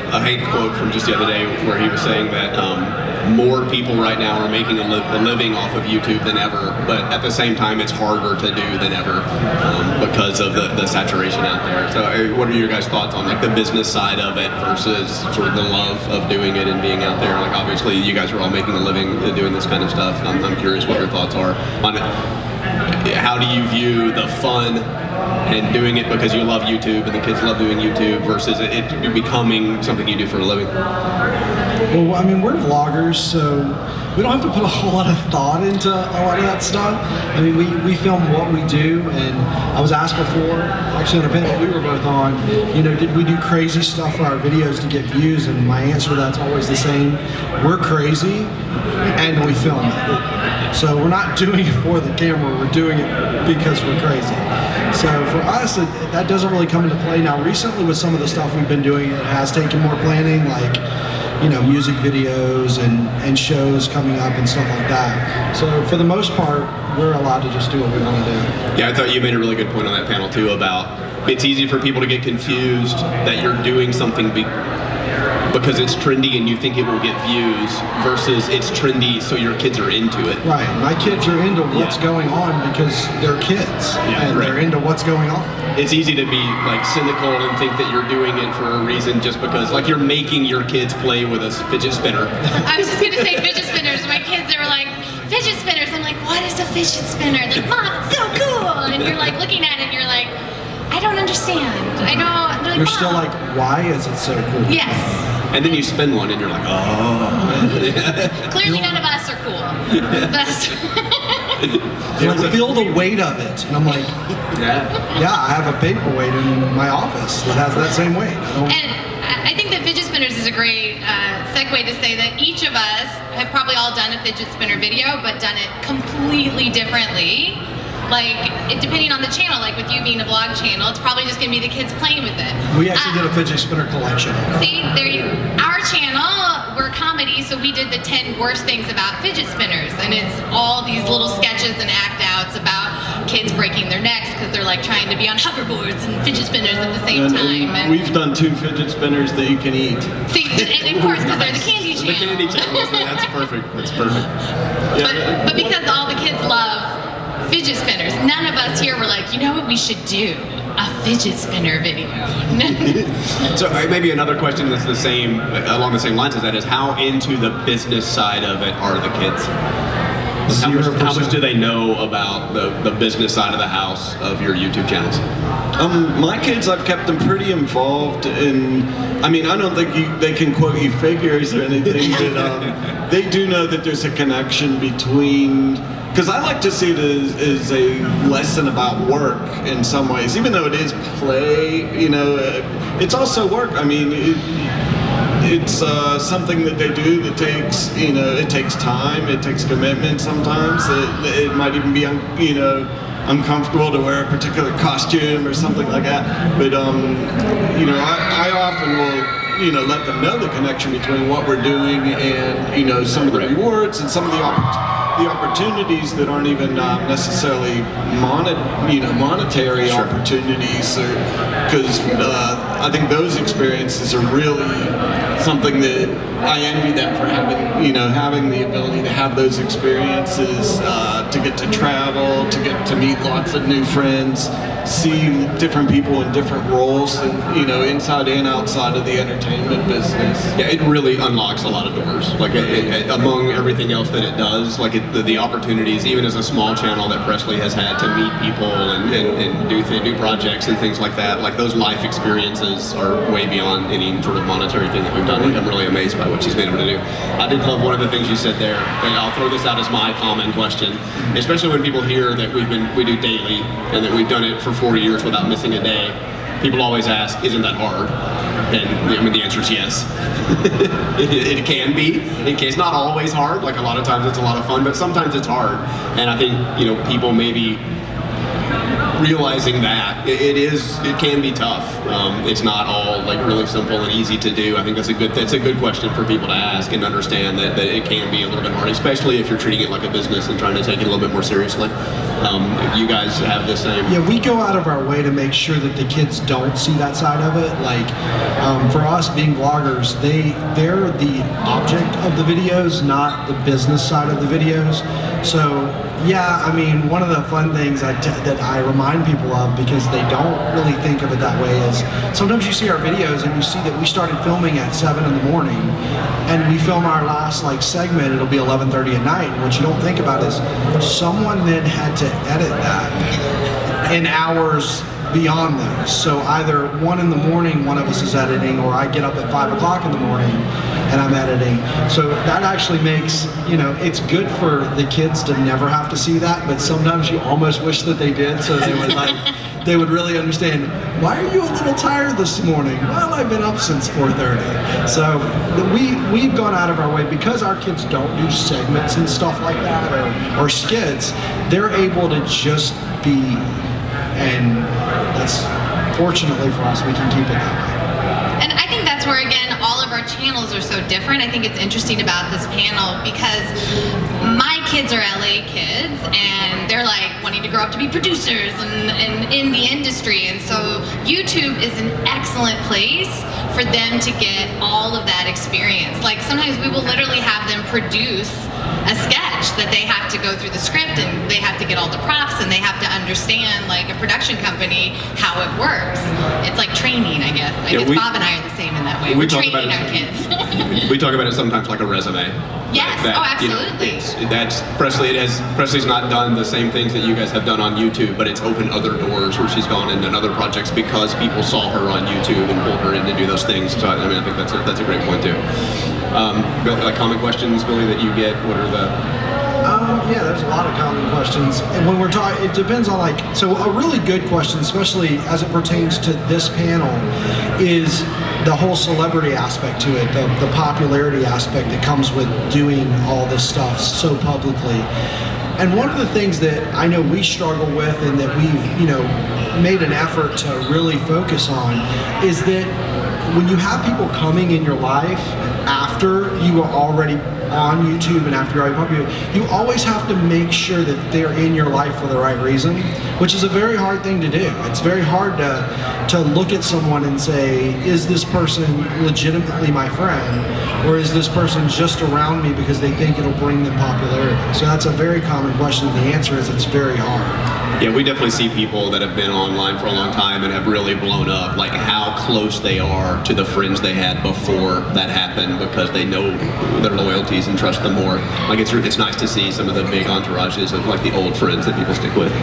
quote from just the other day where he was saying that more people right now are making a living off of YouTube than ever, but at the same time, it's harder to do than ever because of the saturation out there. So, what are your guys' thoughts on like the business side of it versus sort of the love of doing it and being out there? Like, obviously, you guys are all making a living doing this kind of stuff. I'm curious what your thoughts are on it. How do you view the fun and doing it because you love YouTube and the kids love doing YouTube versus it becoming something you do for a living?
Well, I mean, we're vloggers, so we don't have to put a whole lot of thought into a lot of that stuff. I mean, we film what we do, and I was asked before, actually on a panel we were both on, you know, did we do crazy stuff for our videos to get views? And my answer to that's always the same. We're crazy, and we film it. So we're not doing it for the camera, we're doing it because we're crazy. So for us, that doesn't really come into play. Now, recently with some of the stuff we've been doing, it has taken more planning, like, you know, music videos and shows coming up and stuff like that. So for the most part, we're allowed to just do what we want to do.
Yeah, I thought you made a really good point on that panel too about it's easy for people to get confused that you're doing something because it's trendy and you think it will get views versus it's trendy so your kids are into it.
Right, my kids are into what's going on because they're kids and they're into what's going on.
It's easy to be like cynical and think that you're doing it for a reason just because like you're making your kids play with a fidget spinner.
I was just gonna say fidget spinners. My kids, they were like, fidget spinners. I'm like, what is a fidget spinner? They're like, Mom, it's so cool. And you're like looking at it and you're like, I don't understand. I don't. Like,
you're still like, why is it so cool?
Yes.
And then you spin one and you're like, oh.
Clearly none of us are cool. That's
like, feel the weight of it. And I'm like, yeah, I have a paperweight in my office that has that same weight.
And I think that fidget spinners is a great segue to say that each of us have probably all done a fidget spinner video, but done it completely differently. Like, depending on the channel, like with you being a vlog channel, it's probably just gonna be the kids playing with it.
We actually did a fidget spinner collection.
See, our channel, we're comedy, so we did the 10 worst things about fidget spinners, and it's all these little sketches and act outs about kids breaking their necks because they're like trying to be on hoverboards and fidget spinners at the same time. And
we've done 2 fidget spinners that you can eat.
See, and of course, because they're the candy channel.
The candy channel, that's perfect, that's perfect.
But because all the kids love fidget spinners, none of us here were like, you know what we should do? A fidget spinner video.
So maybe another question that's along the same lines as that is, how into the business side of it are the kids? How much do they know about the business side of the house of your YouTube channels?
My kids, I've kept them pretty involved in, I mean, I don't think they can quote you figures or anything, but they do know that there's a connection between, because I like to see it as a lesson about work in some ways, even though it is play, you know, it's also work. I mean, it's something that they do that takes, you know, it takes time, it takes commitment sometimes. It might even be, you know, uncomfortable to wear a particular costume or something like that. But, you know, I often will, you know, let them know the connection between what we're doing and, you know, some of the rewards and some of the opportunities that aren't even necessarily monetary opportunities, because I think those experiences are really something that I envy them for having, you know, having the ability to have those experiences, to get to travel, to get to meet lots of new friends, see different people in different roles, and, you know, inside and outside of the entertainment business.
Yeah, it really unlocks a lot of doors. Like among everything else that it does, like the opportunities, even as a small channel that Presley has had to meet people and do projects and things like that. Like those life experiences are way beyond any sort of monetary thing that we've done. Like I'm really amazed by what she's been able to do. I did love one of the things you said there, and I'll throw this out as my common question, especially when people hear that we do daily and that we've done it for 4 years without missing a day. People always ask, isn't that hard? And I mean, the answer is yes. It can be. It's not always hard. Like a lot of times it's a lot of fun, but sometimes it's hard. And I think, you know, people maybe realizing that it can be tough. It's not all like really simple and easy to do. I think that's a good question for people to ask and understand that it can be a little bit hard, especially if you're treating it like a business and trying to take it a little bit more seriously. You guys have the same.
Yeah, we go out of our way to make sure that the kids don't see that side of it. Like for us being vloggers, they're the object of the videos, not the business side of the videos. So yeah, I mean, one of the fun things that I remind people of, because they don't really think of it that way, is sometimes you see our videos and you see that we started filming at 7 in the morning and we film our last like segment, it'll be 11:30 at night. And what you don't think about is someone then had to edit that in hours beyond those. So either 1 in the morning, one of us is editing, or I get up at 5 o'clock in the morning and I'm editing. So that actually makes, you know, it's good for the kids to never have to see that, but sometimes you almost wish that they did, so they would like, they would really understand, why are you a little tired this morning? Well, I've been up since 4:30. So we've gone out of our way, because our kids don't do segments and stuff like that, or skits, they're able to just be, and that's, fortunately for us, we can keep it that way.
And I think that's where, again, all of our channels are so different. I think it's interesting about this panel because my kids are LA kids and they're like wanting to grow up to be producers and in the industry. And so YouTube is an excellent place for them to get all of that experience. Like sometimes we will literally have them produce a sketch that they have to go through the script and they have to get all the props and they have to understand, like a production company, how it works. It's like training, I guess. I guess Bob and I are the same in that way. We're training our kids.
We talk about it sometimes like a resume.
Yes,
that,
absolutely.
You know, that's Presley's not done the same things that you guys have done on YouTube, but it's opened other doors where she's gone into other projects because people saw her on YouTube and pulled her in to do those things. So I mean, I think that's a great point too. Like common questions, Billy, that you get. What are the?
Yeah, there's a lot of common questions, and when we're talking, it depends on like. So a really good question, especially as it pertains to this panel, is the whole celebrity aspect to it, the popularity aspect that comes with doing all this stuff so publicly. And one of the things that I know we struggle with, and that we've, you know, made an effort to really focus on, is that when you have people coming in your life after you are already on YouTube and after you're already popular, you always have to make sure that they're in your life for the right reason, which is a very hard thing to do. It's very hard to look at someone and say, is this person legitimately my friend, or is this person just around me because they think it'll bring them popularity? So that's a very common question. The answer is it's very hard.
Yeah, we definitely see people that have been online for a long time and have really blown up, like how close they are to the friends they had before that happened, because they know their loyalties and trust them more. Like it's nice to see some of the big entourages of like the old friends that people stick with.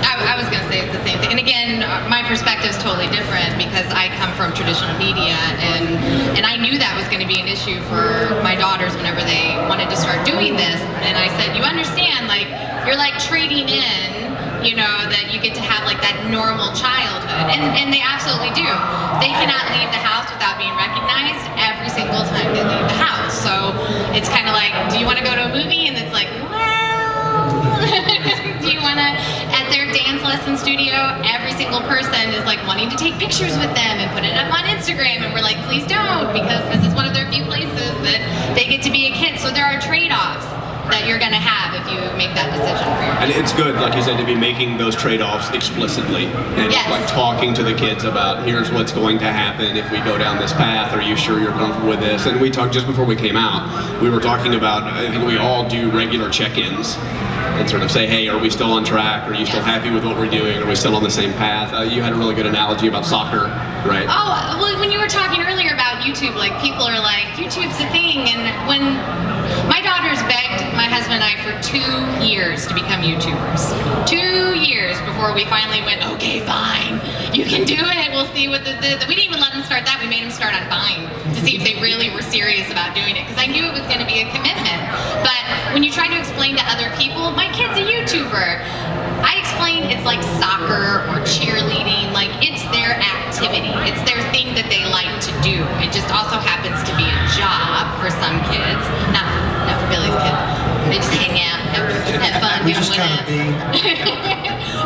I was going to say it's the same thing. And again, my perspective is totally different because I come from traditional media, and I knew that was going to be an issue for my daughters whenever they wanted to start doing this. And I said, you understand, like, you're like trading in, you know, that you get to have like that normal childhood. And they absolutely do. They cannot leave the house without being recognized every single time they leave the house. So it's kind of like, do you want to go to a movie? And it's like, well, do you want to, at their dance lesson studio, every single person is like wanting to take pictures with them and put it up on Instagram, and we're like, please don't, because this is one of their few places that they get to be a kid. So there are trade-offs that you're gonna have if you make that decision for your
And it's good, like you said, to be making those trade-offs explicitly and
Yes.
like talking to the kids about here's what's going to happen if we go down this path. Are you sure you're comfortable with this? And we talked just before we came out. We were talking about, I think we all do regular check-ins and sort of say, hey, are we still on track? Are you still happy with what we're doing? Are we still on the same path? You had a really good analogy about soccer, right?
Oh, well, when you were talking earlier about YouTube, like people are like, YouTube's a thing, and when my daughters begged my husband and I for 2 years to become YouTubers. 2 years before we finally went, okay, fine, you can do it, we'll see what this is. We didn't even let them start that, we made them start on Vine to see if they really were serious about doing it, because I knew it was going to be a commitment. But when you try to explain to other people, my kid's a YouTuber, I explain it's like soccer or cheerleading, like it's their activity, it's their thing that they like to do. It just also happens to be a job for some kids, not for Billy's kids. They just hang out, have fun,
We
doing
just kind of be.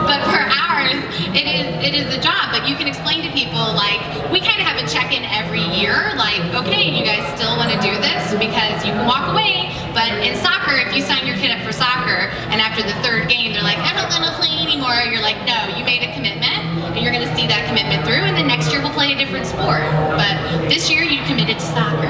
But for ours, it is a job. But you can explain to people, like, we kind of have a check-in every year, like, okay, you guys still want to do this? Because you can walk away, but in soccer, if you sign your kid up for soccer, and after the 3rd game, they're like, I'm not going to play anymore, you're like, no, you made a commitment, and you're going to see that commitment through, and then next year we'll play a different sport. But this year, you committed to soccer.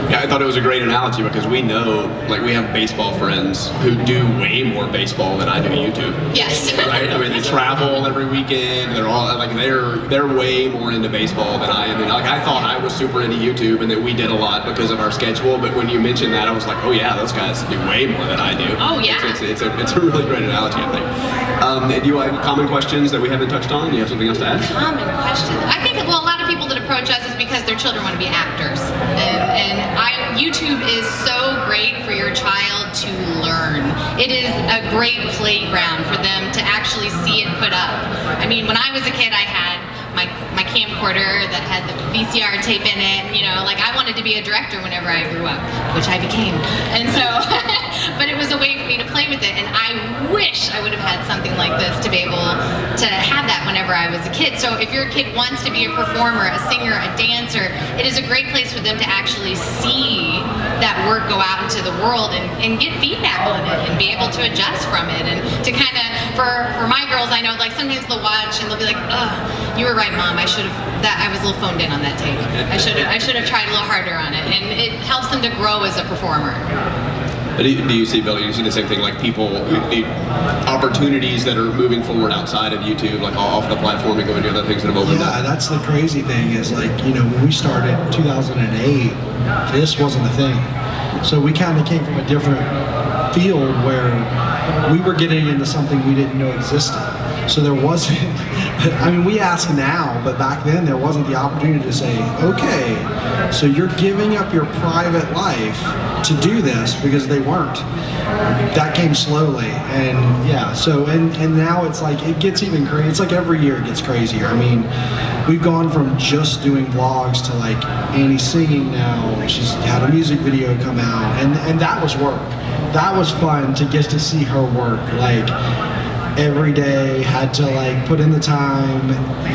Yeah, I thought it was a great analogy because we know, like we have baseball friends who do way more baseball than I do YouTube.
Yes.
Right? I mean, they travel every weekend. They're all like they're way more into baseball than I am. And like I thought I was super into YouTube and that we did a lot because of our schedule. But when you mentioned that, I was like, oh yeah, those guys do way more than I do.
Oh yeah.
It's a really great analogy, I think. Do you have common questions that we haven't touched on? Do you have something else to add?
Common question. I think, well, a lot of people that approach us is because their children want to be actors. And YouTube is so great for your child to learn. It is a great playground for them to actually see it put up. I mean, when I was a kid, I had my camcorder that had the VCR tape in it, you know, like I wanted to be a director whenever I grew up, which I became. And so, but it was a way for me to play with it, and I wish I would have had something like this to be able to have that whenever I was a kid. So if your kid wants to be a performer, a singer, a dancer, it is a great place for them to actually see that work go out into the world and get feedback on it and be able to adjust from it, and to kind of, for my girls, I know, like sometimes they'll watch and they'll be like, ugh, you were right, Mom, I was a little phoned in on that tape. I should have tried a little harder on it, and it helps them to grow as a performer.
Do you see, Billy, do you see the same thing, like people, the opportunities that are moving forward outside of YouTube, like off the platform and going to other things that have opened up?
Yeah, that's the crazy thing is, like, you know, when we started in 2008, this wasn't a thing. So we kind of came from a different field where we were getting into something we didn't know existed. So there wasn't, I mean, we ask now, but back then there wasn't the opportunity to say, okay, so you're giving up your private life to do this, because they weren't. That came slowly, and yeah, so, and now it's like, it gets even crazy. It's like every year it gets crazier. I mean, we've gone from just doing vlogs to like Annie singing now. She's had a music video come out, and that was work. That was fun to get to see her work. Like, every day had to like put in the time.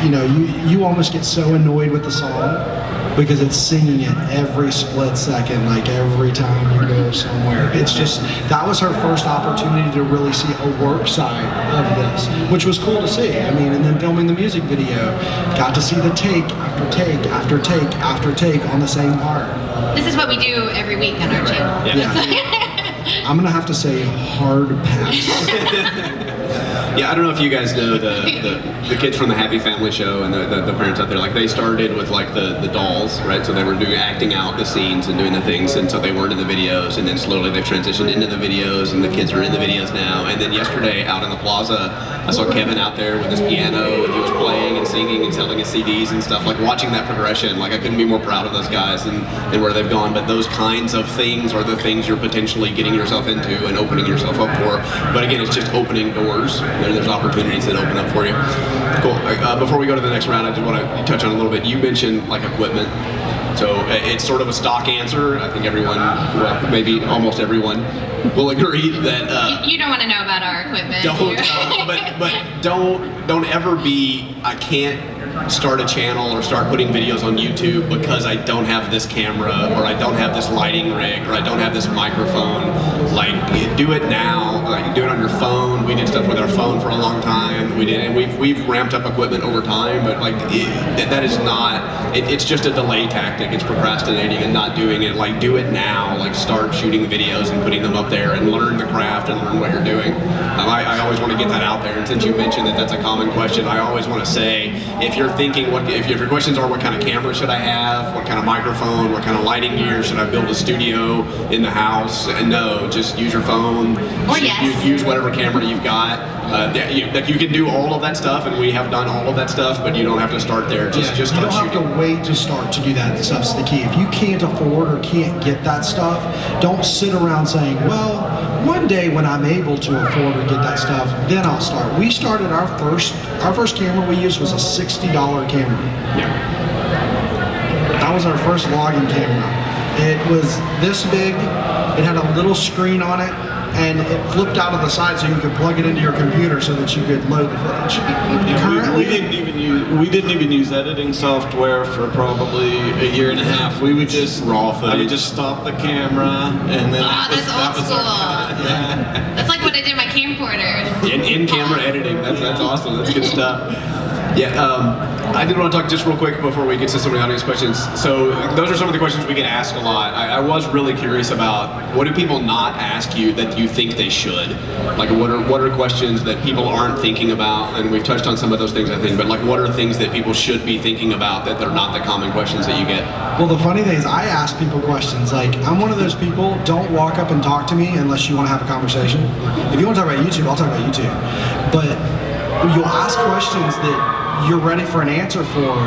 You know, you almost get so annoyed with the song because it's singing it every split second, like every time you go somewhere. It's just, that was her first opportunity to really see a work side of this, which was cool to see. I mean, and then filming the music video, got to see the take after take after take after take on the same part.
This is what we do every week on our channel.
Yeah. I'm gonna have to say hard pass.
Yeah, I don't know if you guys know the kids from the Happy Family show and the parents out there, like they started with like the dolls, right? So they were acting out the scenes and doing the things, and so they weren't in the videos, and then slowly they've transitioned into the videos, and the kids are in the videos now. And then yesterday out in the plaza, I saw Kevin out there with his piano, and he was playing and singing and selling his CDs and stuff, like watching that progression. Like I couldn't be more proud of those guys and where they've gone. But those kinds of things are the things you're potentially getting yourself into and opening yourself up for. But again, it's just opening doors. There's opportunities that open up for you. Cool. Before we go to the next round, I just want to touch on a little bit. You mentioned like equipment. So it's sort of a stock answer. I think everyone, well, maybe almost everyone, will agree that
you don't want to know about our equipment.
Don't, but don't ever be, I can't start a channel or start putting videos on YouTube because I don't have this camera, or I don't have this lighting rig, or I don't have this microphone. Like, do it now. Like, do it on your phone. We did stuff with our phone for a long time. And we've ramped up equipment over time, but like that is not. It's just a delay tactic. It's procrastinating and not doing it. Like, do it now. Like, start shooting videos and putting them up there and learn the craft and learn what you're doing. I always want to get that out there. And since you mentioned that that's a common question, I always want to say, if you're thinking, if your questions are, what kind of camera should I have? What kind of microphone? What kind of lighting gear? Should I build a studio in the house? And no, just use your phone.
Or yes.
Use whatever camera you've got. You can do all of that stuff, and we have done all of that stuff, but you don't have to start there. Just start
you don't
shooting.
have to wait to start to do that stuff's the key. If you can't afford or can't get that stuff, don't sit around saying, well, one day when I'm able to afford or get that stuff, then I'll start. We started our first camera we used was a $60 camera.
Yeah.
That was our first vlogging camera. It was this big, it had a little screen on it, and it flipped out of the side so you could plug it into your computer so that you could load the footage.
We didn't even use editing software for probably a year and a half. We would just
raw footage.
I would just stop the camera, and then
that's old school. That's like what I did in my camcorder.
In-camera editing. That's awesome. That's good stuff. Yeah, I did want to talk just real quick before we get to some of the audience questions. So those are some of the questions we get asked a lot. I was really curious about, what do people not ask you that you think they should? Like, what are questions that people aren't thinking about? And we've touched on some of those things, I think, but like, what are things that people should be thinking about that they're not the common questions that you get?
Well, the funny thing is, I ask people questions. Like, I'm one of those people, don't walk up and talk to me unless you want to have a conversation. If you want to talk about YouTube, I'll talk about YouTube. But you'll ask questions that you're ready for an answer for,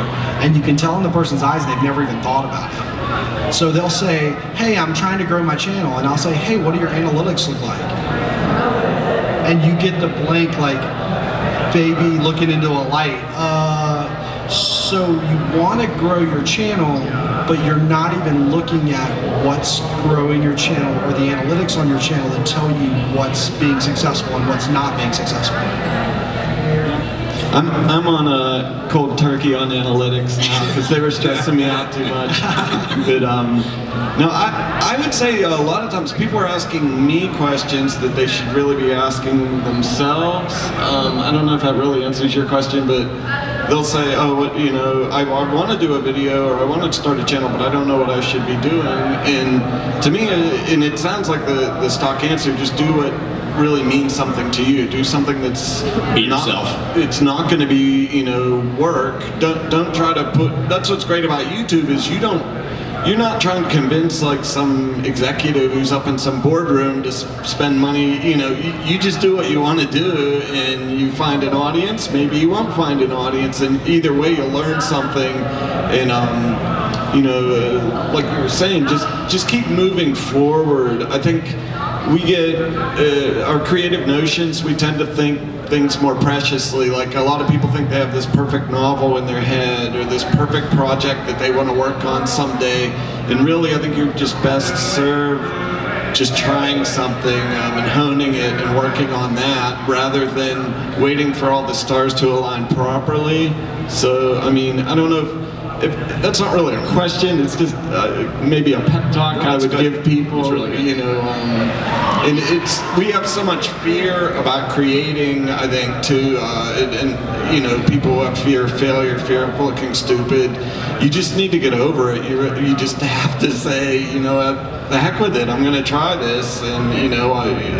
and you can tell in the person's eyes they've never even thought about it. So they'll say, hey, I'm trying to grow my channel, and I'll say, hey, what do your analytics look like? And you get the blank, like, baby looking into a light. So you want to grow your channel, but you're not even looking at what's growing your channel or the analytics on your channel that tell you what's being successful and what's not being successful.
I'm on a cold turkey on analytics now because they were stressing me out too much. But no, I would say a lot of times people are asking me questions that they should really be asking themselves. I don't know if that really answers your question, but they'll say, oh, I want to do a video or I want to start a channel, but I don't know what I should be doing. And to me, and it sounds like the stock answer, just do what really means something to you. Do something that's it's not going to be, work. Don't try to put. That's what's great about YouTube is you're not trying to convince like some executive who's up in some boardroom to spend money. You just do what you want to do, and you find an audience. Maybe you won't find an audience, and either way you'll learn something. And like you were saying, just keep moving forward. I think we get our creative notions, we tend to think things more preciously. Like, a lot of people think they have this perfect novel in their head or this perfect project that they want to work on someday. And really, I think you're just best served just trying something and honing it and working on that rather than waiting for all the stars to align properly. So, I mean, I don't know if that's not really a question, it's just maybe a pep talk I would give people, and we have so much fear about creating, I think, too, and people have fear of failure, fear of looking stupid. You just need to get over it. You just have to say, the heck with it, I'm going to try this, and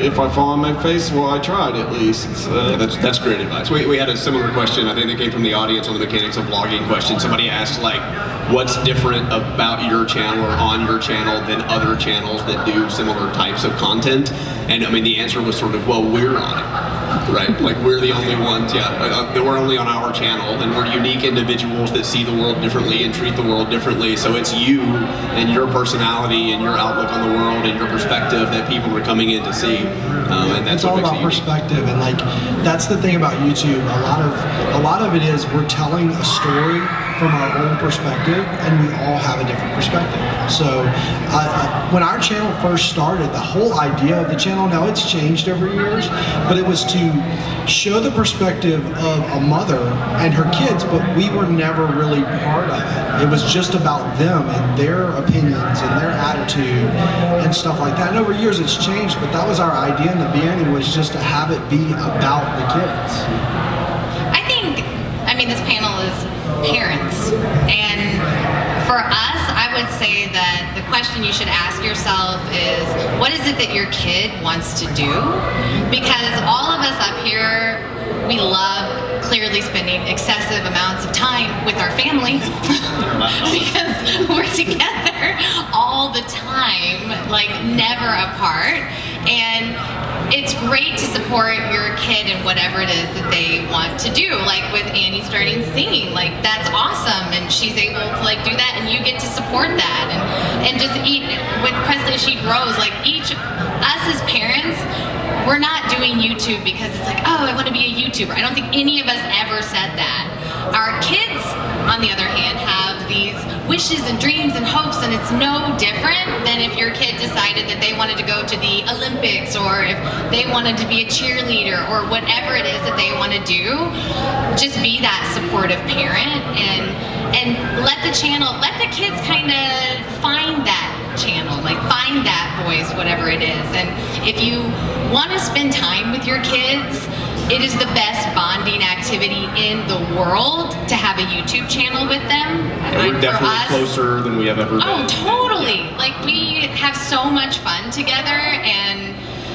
if I fall on my face, well, I tried at least.
Yeah, that's great advice. We had a similar question, I think, that came from the audience on the mechanics of vlogging question. Somebody asked, like, what's different about your channel or on your channel than other channels that do similar types of content? And I mean, the answer was sort of, well, we're on it, right? Like, we're the only ones, we're only on our channel, and we're unique individuals that see the world differently and treat the world differently. So it's you and your personality and your outlook on the world and your perspective that people are coming in to see. And that's
it's all about perspective, and like, that's the thing about YouTube. A lot of it is we're telling a story from our own perspective, and we all have a different perspective. So when our channel first started, the whole idea of the channel, now it's changed over years, but it was to to show the perspective of a mother and her kids, but we were never really part of it. It was just about them and their opinions and their attitude and stuff like that. And over years it's changed, but that was our idea in the beginning, was just to have it be about the kids.
I mean, this panel is parents, and for us, I would say that the question you should ask yourself is, what is it that your kid wants to do? Because all of us up here, we love clearly spending excessive amounts of time with our family because we're together all the time, like never apart. And it's great to support your kid in whatever it is that they want to do. Like with Annie starting singing, like that's awesome, and she's able to like do that, and you get to support that. And just with Presley, she grows. Like us as parents, we're not doing YouTube because it's like, oh, I want to be a YouTuber. I don't think any of us ever said that. Our kids, on the other hand, have these wishes and dreams and hopes, and it's no different than if your kid decided that they wanted to go to the Olympics, or if they wanted to be a cheerleader, or whatever it is that they want to do. Just be that supportive parent, and let the kids kind of find that channel, like find that voice, whatever it is. And if you want to spend time with your kids, it is the best bonding activity in the world to have a YouTube channel with them.
We're definitely closer than we have ever been.
Oh, totally. Like we have so much fun together, and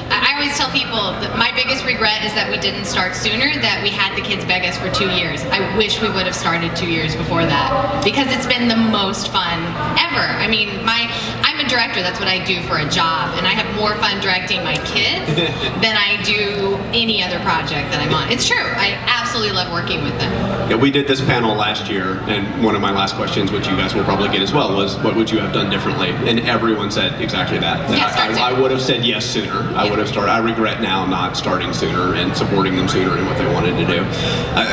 I always tell people that my biggest regret is that we didn't start sooner, that we had the kids beg us for 2 years. I wish we would have started 2 years before that, because it's been the most fun ever. I mean, I'm a director, that's what I do for a job, and I have more fun directing my kids than I do any other project that I'm on. It's true, I absolutely love working with them.
Yeah, we did this panel last year, and one of my last questions, which you guys will probably get as well, was what would you have done differently? And everyone said exactly that. I would have said yes sooner. I would have started. I regret now not starting sooner and supporting them sooner in what they wanted to do.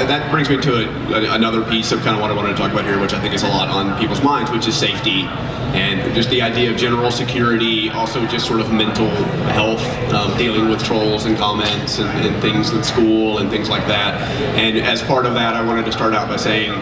That brings me to another piece of kind of what I wanted to talk about here, which I think is a lot on people's minds, which is safety and just the idea of general security, also just sort of mental health, dealing with trolls and comments and things at school and things like that. And as part of that, I wanted to start out by saying,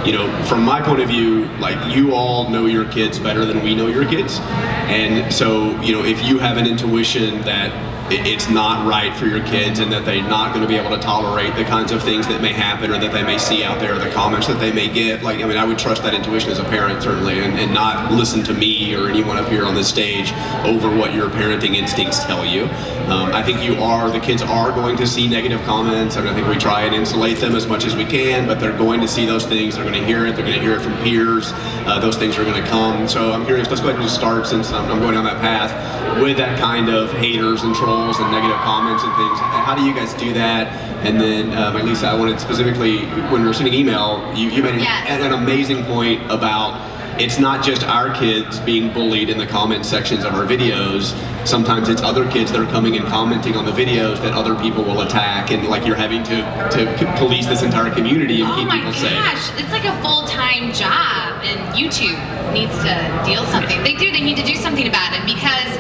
you know, from my point of view, like you all know your kids better than we know your kids. And so, you know, if you have an intuition that it's not right for your kids and that they're not going to be able to tolerate the kinds of things that may happen or that they may see out there, the comments that they may get, like, I mean, I would trust that intuition as a parent, certainly, and not listen to me or anyone up here on this stage over what your parenting instincts tell you. I think the kids are going to see negative comments, and I think we try and insulate them as much as we can, but they're going to see those things, they're going to hear it, they're going to hear it from peers, those things are going to come. So I'm curious, let's go ahead and just start, since I'm going down that path, with that kind of haters and trolls and negative comments and things. How do you guys do that? And then, Lisa, I wanted specifically, when we were sending email, you made an amazing point about it's not just our kids being bullied in the comment sections of our videos. Sometimes it's other kids that are coming and commenting on the videos that other people will attack, and like you're having to police this entire community and keep people safe. Oh my
gosh, it's like a full-time job, and YouTube needs to deal something. They need to do something about it, because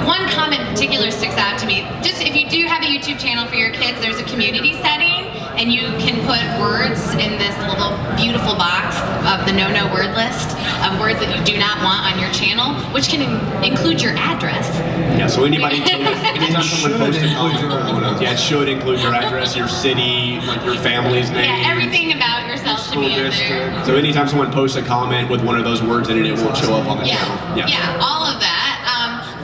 one comment in particular sticks out to me. Just if you do have a YouTube channel for your kids, there's a community setting, and you can put words in this little beautiful box of the no word list of words that you do not want on your channel, which can include your address.
Yeah, so anytime someone posts a comment, it should include your address, your city, like your family's name.
Yeah, everything about yourself should be in there.
So anytime someone posts a comment with one of those words in it, it won't show up on the channel.
Yeah, all of that.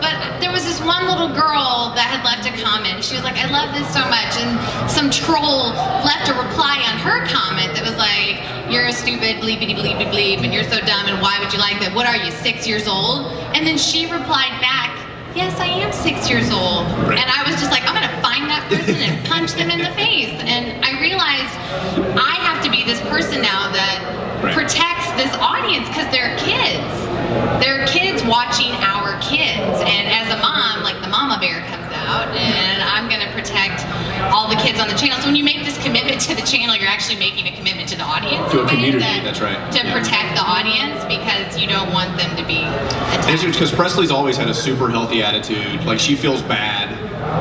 But there was this one little girl that had left a comment. She was like, I love this so much. And some troll left a reply on her comment that was like, you're a stupid bleepity bleepity bleep, and you're so dumb, and why would you like that? What are you, 6 years old? And then she replied back, yes, I am 6 years old. Right. And I was just like, I'm gonna find that person and punch them in the face. And I realized I have to be this person now that protects this audience, because they're kids. They're kids watching our kids. And as a mom, like the mama bear comes out, and I'm gonna protect all the kids on the channel. So when you make this commitment to the channel, you're actually making a commitment to the audience.
To a community, that's right.
To protect the audience, because you don't want them to be attacked.
Because Presley's always had a super healthy attitude. Like, she feels bad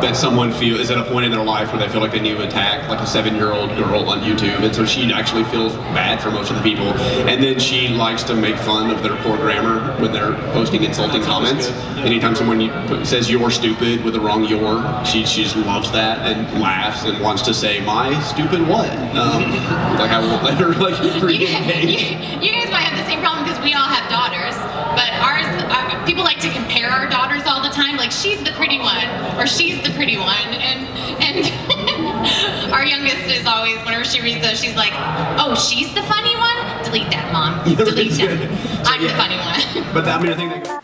that someone is at a point in their life where they feel like they need to attack like a 7-year-old girl on YouTube, and so she actually feels bad for most of the people, and then she likes to make fun of their poor grammar when they're posting insulting comments. Anytime someone says "you're stupid" with the wrong "your," she just loves that and laughs and wants to say "my stupid what." Like I won't let her like
You guys might have the same problem because we all have daughters, but ours, people like to compare our daughters all the time, like she's the pretty one, or she's the pretty one, and our youngest is always, whenever she reads those, she's like, oh, she's the funny one? Delete that, Mom. Delete that. I'm the funny one.
But I mean, I think that